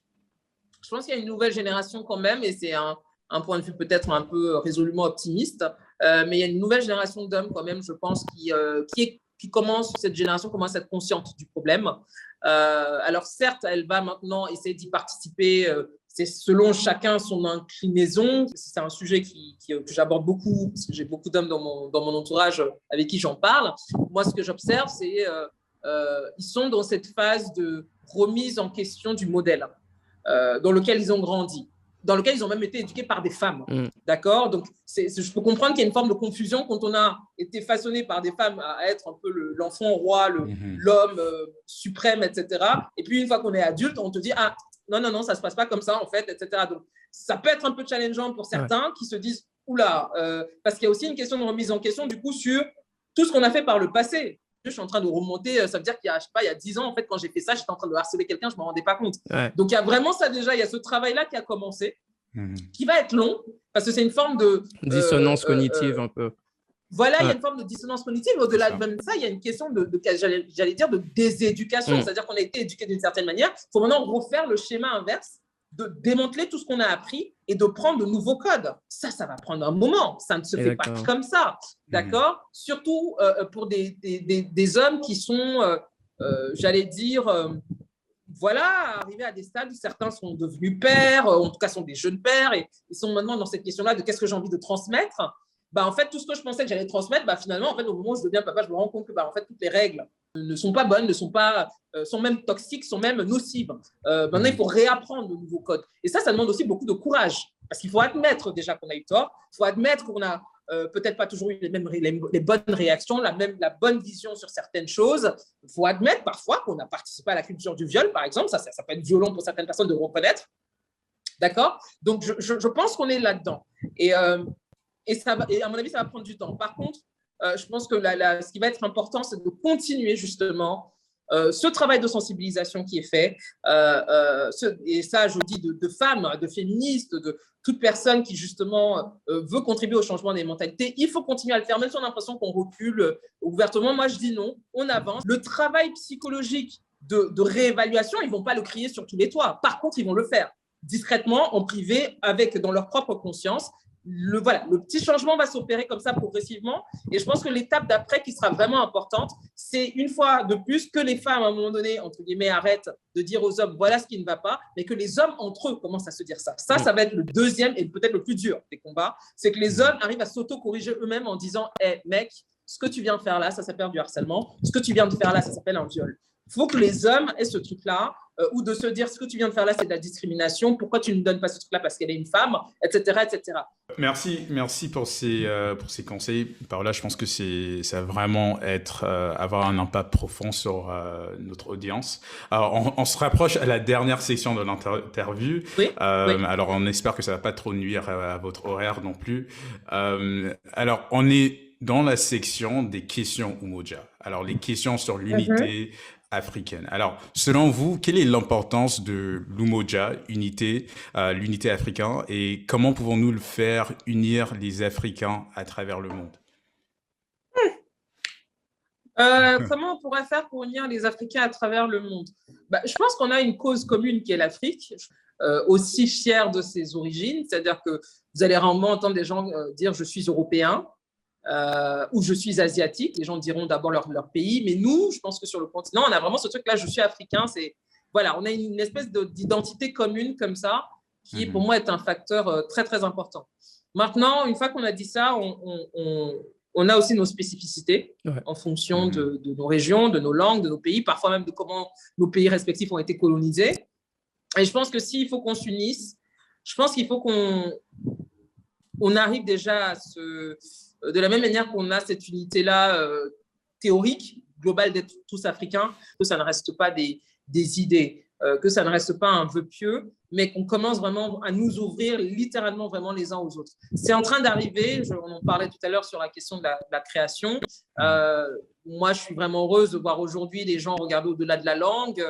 je pense qu'il y a une nouvelle génération quand même, et c'est un point de vue peut-être un peu résolument optimiste, mais il y a une nouvelle génération d'hommes quand même, je pense, cette génération commence à être consciente du problème. Alors certes, elle va maintenant essayer d'y participer, c'est selon chacun son inclinaison. C'est un sujet que j'aborde beaucoup, parce que j'ai beaucoup d'hommes dans mon entourage avec qui j'en parle. Moi, ce que j'observe, c'est ils sont dans cette phase de remise en question du modèle dans lequel ils ont grandi, dans lequel ils ont même été éduqués par des femmes. D'accord ? Donc, je peux comprendre qu'il y a une forme de confusion quand on a été façonné par des femmes à être un peu l'enfant roi, l'homme suprême, etc. Et puis, une fois qu'on est adulte, on te dit « Ah, non, ça ne se passe pas comme ça, en fait, etc. » Donc, ça peut être un peu challengeant pour certains qui se disent « Oula !» parce qu'il y a aussi une question de remise en question, du coup, sur tout ce qu'on a fait par le passé. Je suis en train de remonter, ça veut dire qu'il y a, je sais pas, il y a 10 ans, en fait, quand j'ai fait ça, j'étais en train de harceler quelqu'un, je ne me rendais pas compte. Ouais. Donc, il y a vraiment ça déjà, il y a ce travail-là qui a commencé, qui va être long, parce que c'est une forme de… dissonance cognitive un peu. Voilà, il y a une forme de dissonance cognitive. Au-delà de même ça, il y a une question j'allais dire, de déséducation. C'est-à-dire qu'on a été éduqué d'une certaine manière. Il faut maintenant refaire le schéma inverse, de démanteler tout ce qu'on a appris et de prendre de nouveaux codes. Ça va prendre un moment. Ça ne se fait pas comme ça. D'accord ? Surtout pour des hommes qui sont, j'allais dire, arrivés à des stades où certains sont devenus pères, en tout cas sont des jeunes pères, et ils sont maintenant dans cette question-là de qu'est-ce que j'ai envie de transmettre. En fait, tout ce que je pensais que j'allais transmettre, finalement, en fait, au moment où je deviens papa, je me rends compte que en fait, toutes les règles ne sont pas bonnes, sont même toxiques, sont même nocives. Maintenant, il faut réapprendre de nouveaux codes. Et ça demande aussi beaucoup de courage, parce qu'il faut admettre déjà qu'on a eu tort, il faut admettre qu'on a peut-être pas toujours eu les bonnes réactions, la bonne vision sur certaines choses. Il faut admettre parfois qu'on a participé à la culture du viol, par exemple. Ça peut être violent pour certaines personnes de reconnaître. D'accord ? Donc, je pense qu'on est là-dedans. Et à mon avis, ça va prendre du temps. Par contre, je pense que ce qui va être important, c'est de continuer justement ce travail de sensibilisation qui est fait. Et ça, je dis de femmes, de féministes, de toute personne qui justement veut contribuer au changement des mentalités. Il faut continuer à le faire, même si on a l'impression qu'on recule ouvertement. Moi, je dis non, on avance. Le travail psychologique de réévaluation, ils ne vont pas le crier sur tous les toits. Par contre, ils vont le faire discrètement, en privé, dans leur propre conscience. Le petit changement va s'opérer comme ça progressivement, et je pense que l'étape d'après qui sera vraiment importante, c'est une fois de plus que les femmes à un moment donné, entre guillemets, arrêtent de dire aux hommes voilà ce qui ne va pas, mais que les hommes entre eux commencent à se dire ça. Ça va être le deuxième et peut-être le plus dur des combats, c'est que les hommes arrivent à s'auto-corriger eux-mêmes en disant hey, mec, ce que tu viens de faire là, ça s'appelle du harcèlement, ce que tu viens de faire là, ça s'appelle un viol. faut que les hommes aient ce truc-là, ou de se dire ce que tu viens de faire là, c'est de la discrimination, pourquoi tu ne donnes pas ce truc-là parce qu'elle est une femme, etc. etc. Merci pour ces conseils. Par là, je pense que ça va vraiment avoir un impact profond sur notre audience. Alors, on se rapproche à la dernière section de l'interview. Oui, oui. Alors, on espère que ça va pas trop nuire à votre horaire non plus. Alors, on est dans la section des questions Umoja. Alors, les questions sur l'unité africaine. Alors, selon vous, quelle est l'importance de l'Umoja, l'unité africaine, et comment pouvons-nous le faire unir les Africains à travers le monde? Comment on pourrait faire pour unir les Africains à travers le monde? Je pense qu'on a une cause commune qui est l'Afrique, aussi fière de ses origines, c'est-à-dire que vous allez rarement entendre des gens dire « je suis européen ». Ou je suis asiatique, les gens diront d'abord leur pays, mais nous, je pense que sur le continent, on a vraiment ce truc-là, je suis africain, voilà, on a une espèce d'identité commune comme ça, qui pour moi est un facteur très très important. Maintenant, une fois qu'on a dit ça, on a aussi nos spécificités en fonction de nos régions, de nos langues, de nos pays, parfois même de comment nos pays respectifs ont été colonisés. Et je pense que s'il faut qu'on s'unisse, je pense qu'il faut qu'on arrive déjà à de la même manière qu'on a cette unité-là théorique, globale d'être tous africains, que ça ne reste pas des idées, que ça ne reste pas un vœu pieux, mais qu'on commence vraiment à nous ouvrir littéralement vraiment les uns aux autres. C'est en train d'arriver, on en parlait tout à l'heure sur la question de la création. Moi, je suis vraiment heureuse de voir aujourd'hui les gens regarder au-delà de la langue.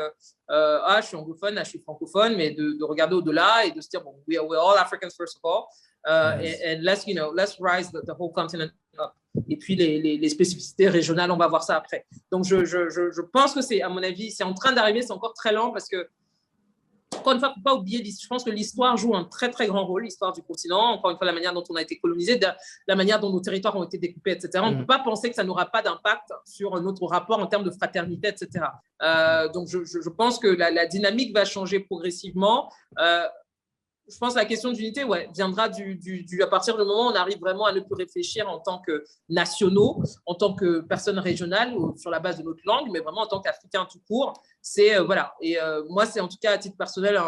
Je suis anglophone, je suis francophone, mais de regarder au-delà et de se dire, bon, we're all Africans first of all. And let's rise the whole continent up. Et puis les spécificités régionales, on va voir ça après. Donc je pense que c'est, à mon avis, c'est en train d'arriver, c'est encore très lent parce que, encore une fois, il ne faut pas oublier, je pense que l'histoire joue un très très grand rôle, l'histoire du continent, encore une fois la manière dont on a été colonisé, la manière dont nos territoires ont été découpés, etc. On ne peut pas penser que ça n'aura pas d'impact sur notre rapport en termes de fraternité, etc. Donc je pense que la dynamique va changer progressivement. Je pense que la question d'unité viendra à partir du moment où on arrive vraiment à ne plus réfléchir en tant que nationaux, en tant que personnes régionales ou sur la base de notre langue, mais vraiment en tant qu'Africains tout court. Voilà. Et moi, c'est en tout cas à titre personnel,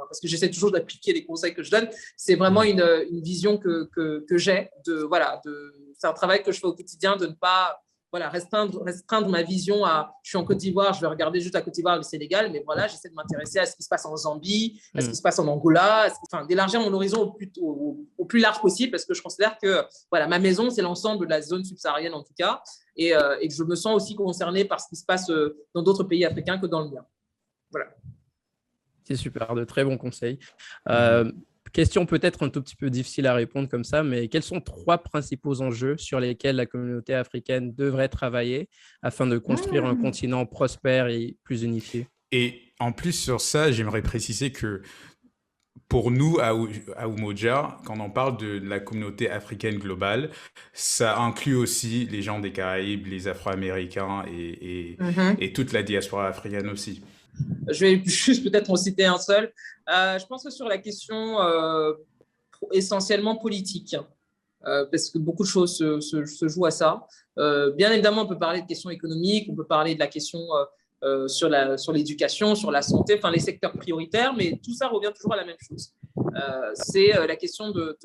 parce que j'essaie toujours d'appliquer les conseils que je donne, c'est vraiment une vision que j'ai. C'est un travail que je fais au quotidien de ne pas restreindre ma vision à je suis en Côte d'Ivoire, je vais regarder juste la Côte d'Ivoire et le Sénégal, mais voilà, j'essaie de m'intéresser à ce qui se passe en Zambie, à ce qui se passe en Angola, d'élargir mon horizon au plus large possible, parce que je considère que ma maison, c'est l'ensemble de la zone subsaharienne en tout cas, et que je me sens aussi concernée par ce qui se passe dans d'autres pays africains que dans le mien. Voilà. C'est super, de très bons conseils. Question peut-être un tout petit peu difficile à répondre comme ça, mais quels sont 3 principaux enjeux sur lesquels la communauté africaine devrait travailler afin de construire un continent prospère et plus unifié? Et en plus sur ça, j'aimerais préciser que pour nous, à Umoja, quand on parle de la communauté africaine globale, ça inclut aussi les gens des Caraïbes, les Afro-Américains et toute la diaspora africaine aussi. Je vais juste peut-être en citer un seul. Je pense que sur la question essentiellement politique, parce que beaucoup de choses se jouent à ça. Bien évidemment, on peut parler de questions économiques, on peut parler de la question sur l'éducation, sur la santé, les secteurs prioritaires, mais tout ça revient toujours à la même chose. C'est la question de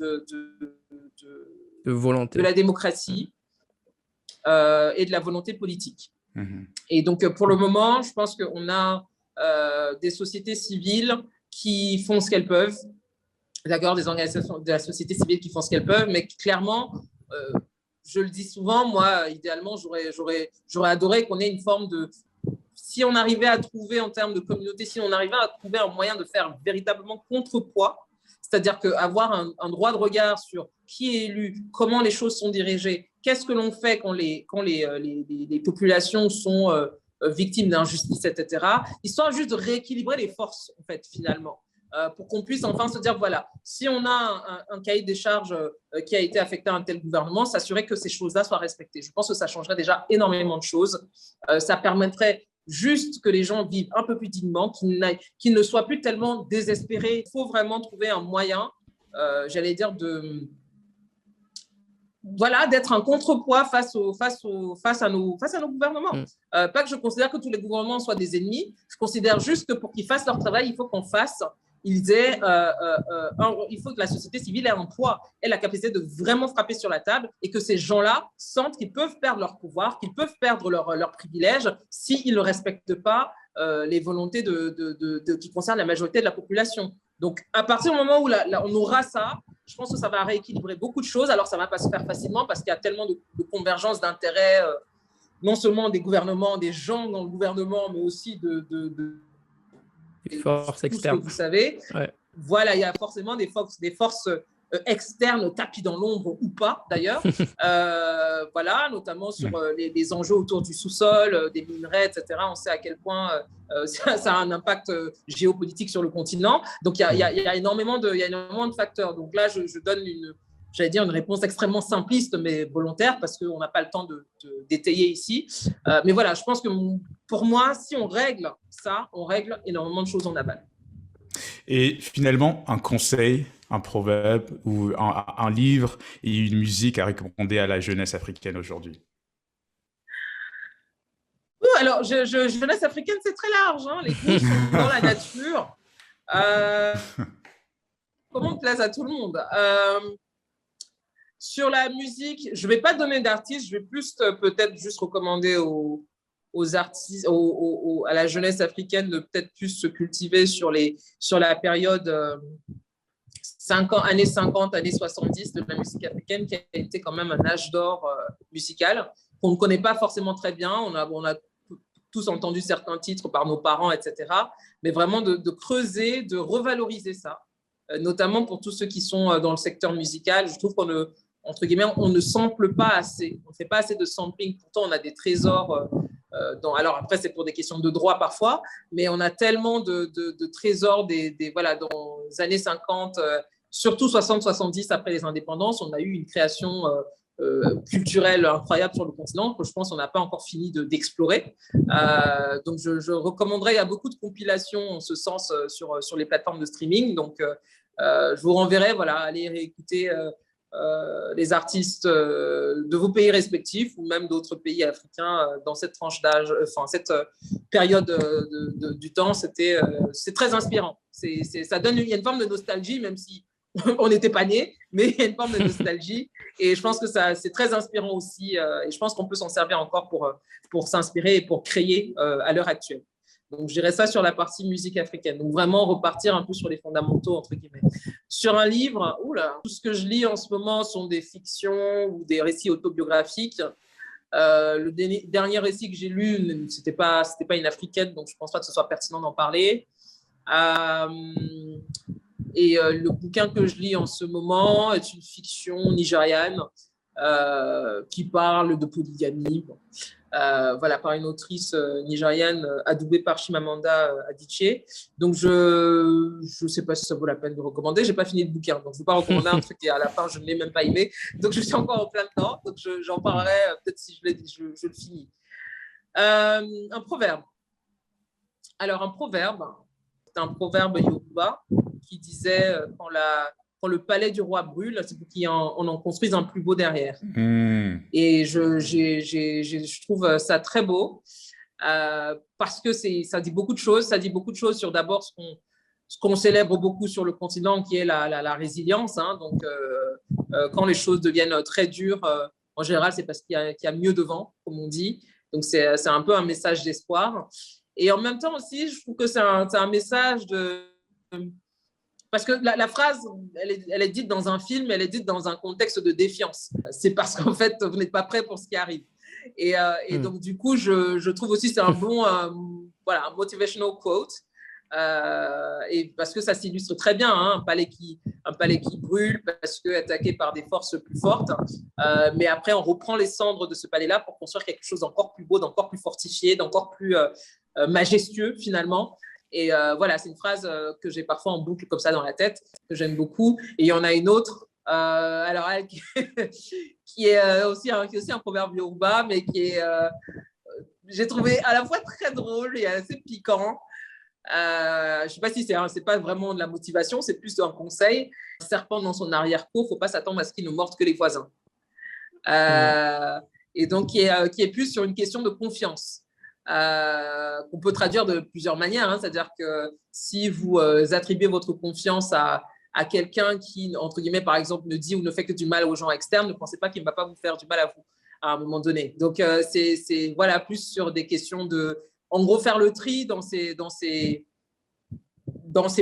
volonté, de la démocratie et de la volonté politique. Et donc, pour le moment, je pense qu'on a des sociétés civiles qui font ce qu'elles peuvent, d'accord, des organisations de la société civile qui font ce qu'elles peuvent, mais clairement, je le dis souvent, moi, idéalement, j'aurais adoré qu'on ait une forme de… Si on arrivait à trouver, en termes de communauté, si on arrivait à trouver un moyen de faire véritablement contrepoids, c'est-à-dire qu'avoir un droit de regard sur qui est élu, comment les choses sont dirigées, qu'est-ce que l'on fait quand les populations sont victimes d'injustice, etc., histoire juste de rééquilibrer les forces, en fait, finalement, pour qu'on puisse enfin se dire, voilà, si on a un cahier des charges qui a été affecté à un tel gouvernement, s'assurer que ces choses-là soient respectées. Je pense que ça changerait déjà énormément de choses. Ça permettrait juste que les gens vivent un peu plus dignement, qu'ils ne soient plus tellement désespérés. Il faut vraiment trouver un moyen, j'allais dire, voilà, d'être un contrepoids face à nos gouvernements. Pas que je considère que tous les gouvernements soient des ennemis, je considère juste que pour qu'ils fassent leur travail, il faut qu'on fasse, il faut que la société civile ait un poids, ait la capacité de vraiment frapper sur la table et que ces gens-là sentent qu'ils peuvent perdre leur pouvoir, qu'ils peuvent perdre leurs privilèges s'ils ne respectent pas les volontés qui concernent la majorité de la population. Donc, à partir du moment où on aura ça, je pense que ça va rééquilibrer beaucoup de choses. Alors, ça ne va pas se faire facilement parce qu'il y a tellement de convergence d'intérêts, non seulement des gouvernements, des gens dans le gouvernement, mais aussi des forces externes. Vous savez, ouais. Voilà, il y a forcément des forces externes, tapis dans l'ombre ou pas d'ailleurs, voilà, notamment sur les enjeux autour du sous-sol, des minerais, etc. On sait à quel point ça a un impact géopolitique sur le continent. Donc, il y a énormément de facteurs. Donc là, je donne une réponse extrêmement simpliste, mais volontaire, parce qu'on n'a pas le temps d'étayer ici. Mais voilà, je pense que pour moi, si on règle ça, on règle énormément de choses en aval. Et finalement, un conseil, un proverbe ou un livre et une musique à recommander à la jeunesse africaine aujourd'hui? Alors, jeunesse africaine, c'est très large. Hein. Les goûts sont dans la nature. Comment on plaise à tout le monde. Sur la musique, je ne vais pas donner d'artistes, je vais plus peut-être juste recommander aux artistes, à la jeunesse africaine de peut-être plus se cultiver sur la période années 50, années 70 de la musique africaine, qui a été quand même un âge d'or musical, qu'on ne connaît pas forcément très bien. On a tous entendu certains titres par nos parents, etc. Mais vraiment de creuser, de revaloriser ça, notamment pour tous ceux qui sont dans le secteur musical. Je trouve entre guillemets, on ne sample pas assez. On ne fait pas assez de sampling. Pourtant, on a des trésors. Alors après, c'est pour des questions de droit parfois, mais on a tellement de trésors dans les années 50, surtout 60-70 après les indépendances. On a eu une création culturelle incroyable sur le continent que je pense qu'on n'a pas encore fini d'explorer. Donc, je recommanderais, il y a beaucoup de compilations en ce sens sur les plateformes de streaming. Donc, je vous renverrai, allez réécouter les artistes de vos pays respectifs ou même d'autres pays africains dans cette tranche d'âge, cette période du temps, c'est très inspirant. Ça donne, il y a une forme de nostalgie, même si on n'était pas nés, mais il y a une forme de nostalgie et je pense que c'est très inspirant aussi et je pense qu'on peut s'en servir encore pour s'inspirer et pour créer à l'heure actuelle. Donc, je dirais ça sur la partie musique africaine. Donc, vraiment repartir un peu sur les fondamentaux, entre guillemets. Sur un livre, tout ce que je lis en ce moment sont des fictions ou des récits autobiographiques. Le dernier récit que j'ai lu, c'était pas une africaine, donc je ne pense pas que ce soit pertinent d'en parler. Et le bouquin que je lis en ce moment est une fiction nigériane qui parle de polygamie. Par une autrice nigériane adoubée par Chimamanda Adichie. Donc, je ne sais pas si ça vaut la peine de recommander. Je n'ai pas fini le bouquin, donc je ne vais pas recommander un truc et à la fin, je ne l'ai même pas aimé. Donc, je suis encore en plein dedans. Donc, j'en parlerai peut-être si je le finis. Un proverbe. Alors, un proverbe, c'est un proverbe Yoruba qui disait quand le palais du roi brûle, c'est pour qu'on en construise un plus beau derrière. Et je trouve ça très beau parce que ça dit beaucoup de choses. Ça dit beaucoup de choses sur d'abord ce qu'on célèbre beaucoup sur le continent, qui est la résilience. Hein. Donc, quand les choses deviennent très dures, en général, c'est parce qu'il y a mieux devant, comme on dit. Donc, c'est un peu un message d'espoir. Et en même temps aussi, je trouve que c'est un message Parce que la phrase, elle est dite dans un film, elle est dite dans un contexte de défiance. C'est parce qu'en fait, vous n'êtes pas prêt pour ce qui arrive. Et donc, du coup, je trouve aussi que c'est un bon un motivational quote. Et parce que ça s'illustre très bien, hein, un palais qui brûle parce que attaqué par des forces plus fortes. Mais après, on reprend les cendres de ce palais-là pour construire quelque chose d'encore plus beau, d'encore plus fortifié, d'encore plus majestueux, finalement. Et c'est une phrase que j'ai parfois en boucle comme ça dans la tête, que j'aime beaucoup. Et il y en a une autre, qui est aussi un proverbe yoruba, mais j'ai trouvé à la fois très drôle et assez piquant. Je ne sais pas si c'est pas vraiment de la motivation, c'est plus un conseil. Un serpent dans son arrière-cour, il ne faut pas s'attendre à ce qu'il ne morde que les voisins. Et donc qui est plus sur une question de confiance. Qu'on peut traduire de plusieurs manières, hein. C'est-à-dire que si vous attribuez votre confiance à quelqu'un qui, entre guillemets, par exemple, ne dit ou ne fait que du mal aux gens externes, ne pensez pas qu'il ne va pas vous faire du mal à vous à un moment donné. Donc, c'est voilà, plus sur des questions de, en gros, faire le tri dans ses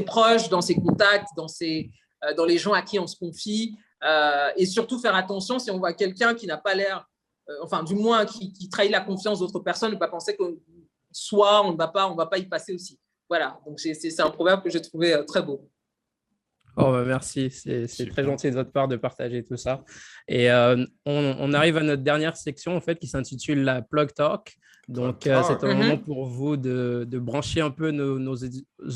proches, dans ses contacts, dans les gens à qui on se confie, et surtout faire attention si on voit quelqu'un qui n'a pas l'air, enfin, du moins, qui trahit la confiance d'autres personnes, ne pas penser que soit on ne va pas y passer aussi. Voilà, donc c'est un proverbe que j'ai trouvé très beau. Oh, bah merci, c'est très gentil de votre part de partager tout ça. Et on arrive à notre dernière section en fait, qui s'intitule la Plug Talk. Donc, c'est un moment pour vous de brancher un peu nos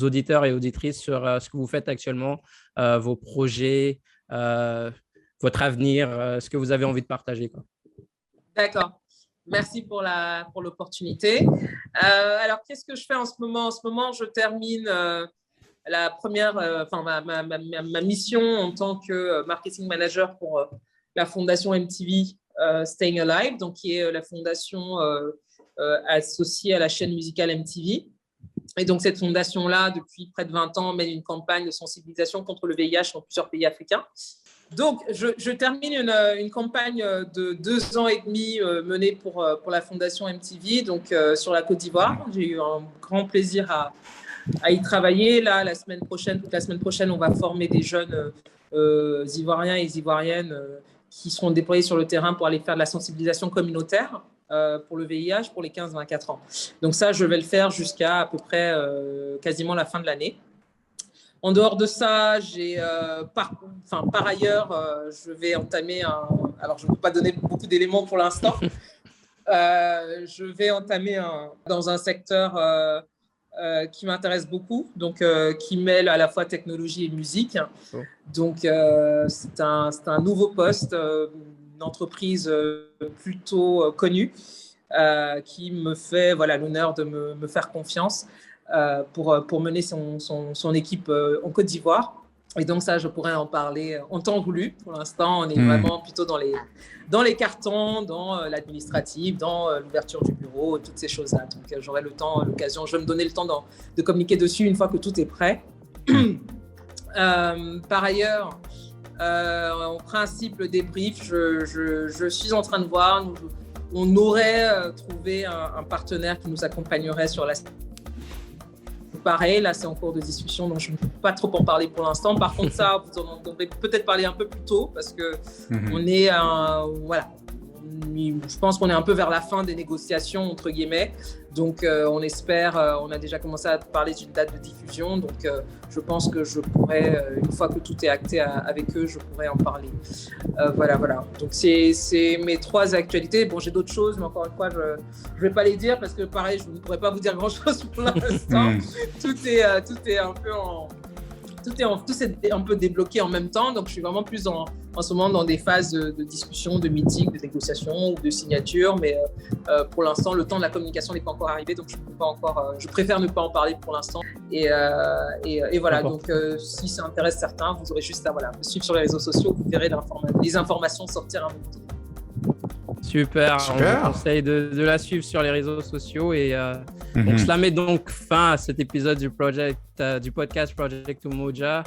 auditeurs et auditrices sur ce que vous faites actuellement, vos projets, votre avenir, ce que vous avez envie de partager, quoi. D'accord. Merci pour l'opportunité. Alors, qu'est-ce que je fais en ce moment? En ce moment, je termine la première, ma mission en tant que marketing manager pour la fondation MTV Staying Alive, donc qui est la fondation associée à la chaîne musicale MTV. Et donc, cette fondation-là, depuis près de 20 ans, mène une campagne de sensibilisation contre le VIH dans plusieurs pays africains. Donc, je termine une campagne de 2 ans et demi menée pour la fondation MTV, donc sur la Côte d'Ivoire. J'ai eu un grand plaisir à y travailler. Là, toute la semaine prochaine, on va former des jeunes Ivoiriens et Ivoiriennes qui seront déployés sur le terrain pour aller faire de la sensibilisation communautaire pour le VIH pour les 15-24 ans. Donc ça, je vais le faire jusqu'à à peu près quasiment la fin de l'année. En dehors de ça, par ailleurs, je vais entamer alors je ne peux pas donner beaucoup d'éléments pour l'instant. Je vais entamer dans un secteur qui m'intéresse beaucoup, donc qui mêle à la fois technologie et musique. Donc, c'est un nouveau poste, une entreprise plutôt connue qui me fait l'honneur de me faire confiance pour mener son équipe en Côte d'Ivoire. Et donc ça, je pourrais en parler en temps voulu. Pour l'instant, on est vraiment plutôt dans les cartons, dans l'administratif, dans l'ouverture du bureau, toutes ces choses-là. Donc j'aurai l'occasion, je vais me donner le temps de communiquer dessus une fois que tout est prêt. Par ailleurs, en principe, le débrief, je suis en train de voir, on aurait trouvé un partenaire qui nous accompagnerait sur la... Pareil, là, c'est en cours de discussion, donc je ne peux pas trop en parler pour l'instant. Par contre, ça, vous en entendrez peut-être parler un peu plus tôt parce que on est, je pense qu'on est un peu vers la fin des négociations, entre guillemets. Donc, on espère, on a déjà commencé à parler d'une date de diffusion. Donc, je pense que je pourrais, une fois que tout est acté avec eux, je pourrais en parler. Voilà. Donc, c'est mes 3 actualités. Bon, j'ai d'autres choses, mais encore une fois, je ne vais pas les dire parce que, pareil, je ne pourrais pas vous dire grand-chose pour l'instant. Tout est un peu tout s'est un peu débloqué en même temps, donc je suis vraiment plus en ce moment dans des phases de discussion, de meeting, de négociation ou de signature, mais pour l'instant, le temps de la communication n'est pas encore arrivé, donc je préfère ne pas en parler pour l'instant. Et voilà, donc si ça intéresse certains, vous aurez juste à me suivre sur les réseaux sociaux, vous verrez les informations sortir un peu. Super. On vous conseille de la suivre sur les réseaux sociaux et donc cela met donc fin à cet épisode du podcast Project Umoja.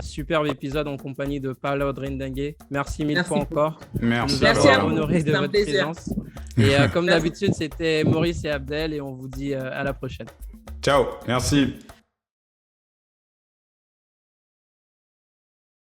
Superbe épisode en compagnie de Paula Odrindenge. Merci mille fois encore. Merci à vous. Honoré de votre votre présence. Et comme d'habitude, c'était Maurice et Abdel et on vous dit à la prochaine. Ciao, merci.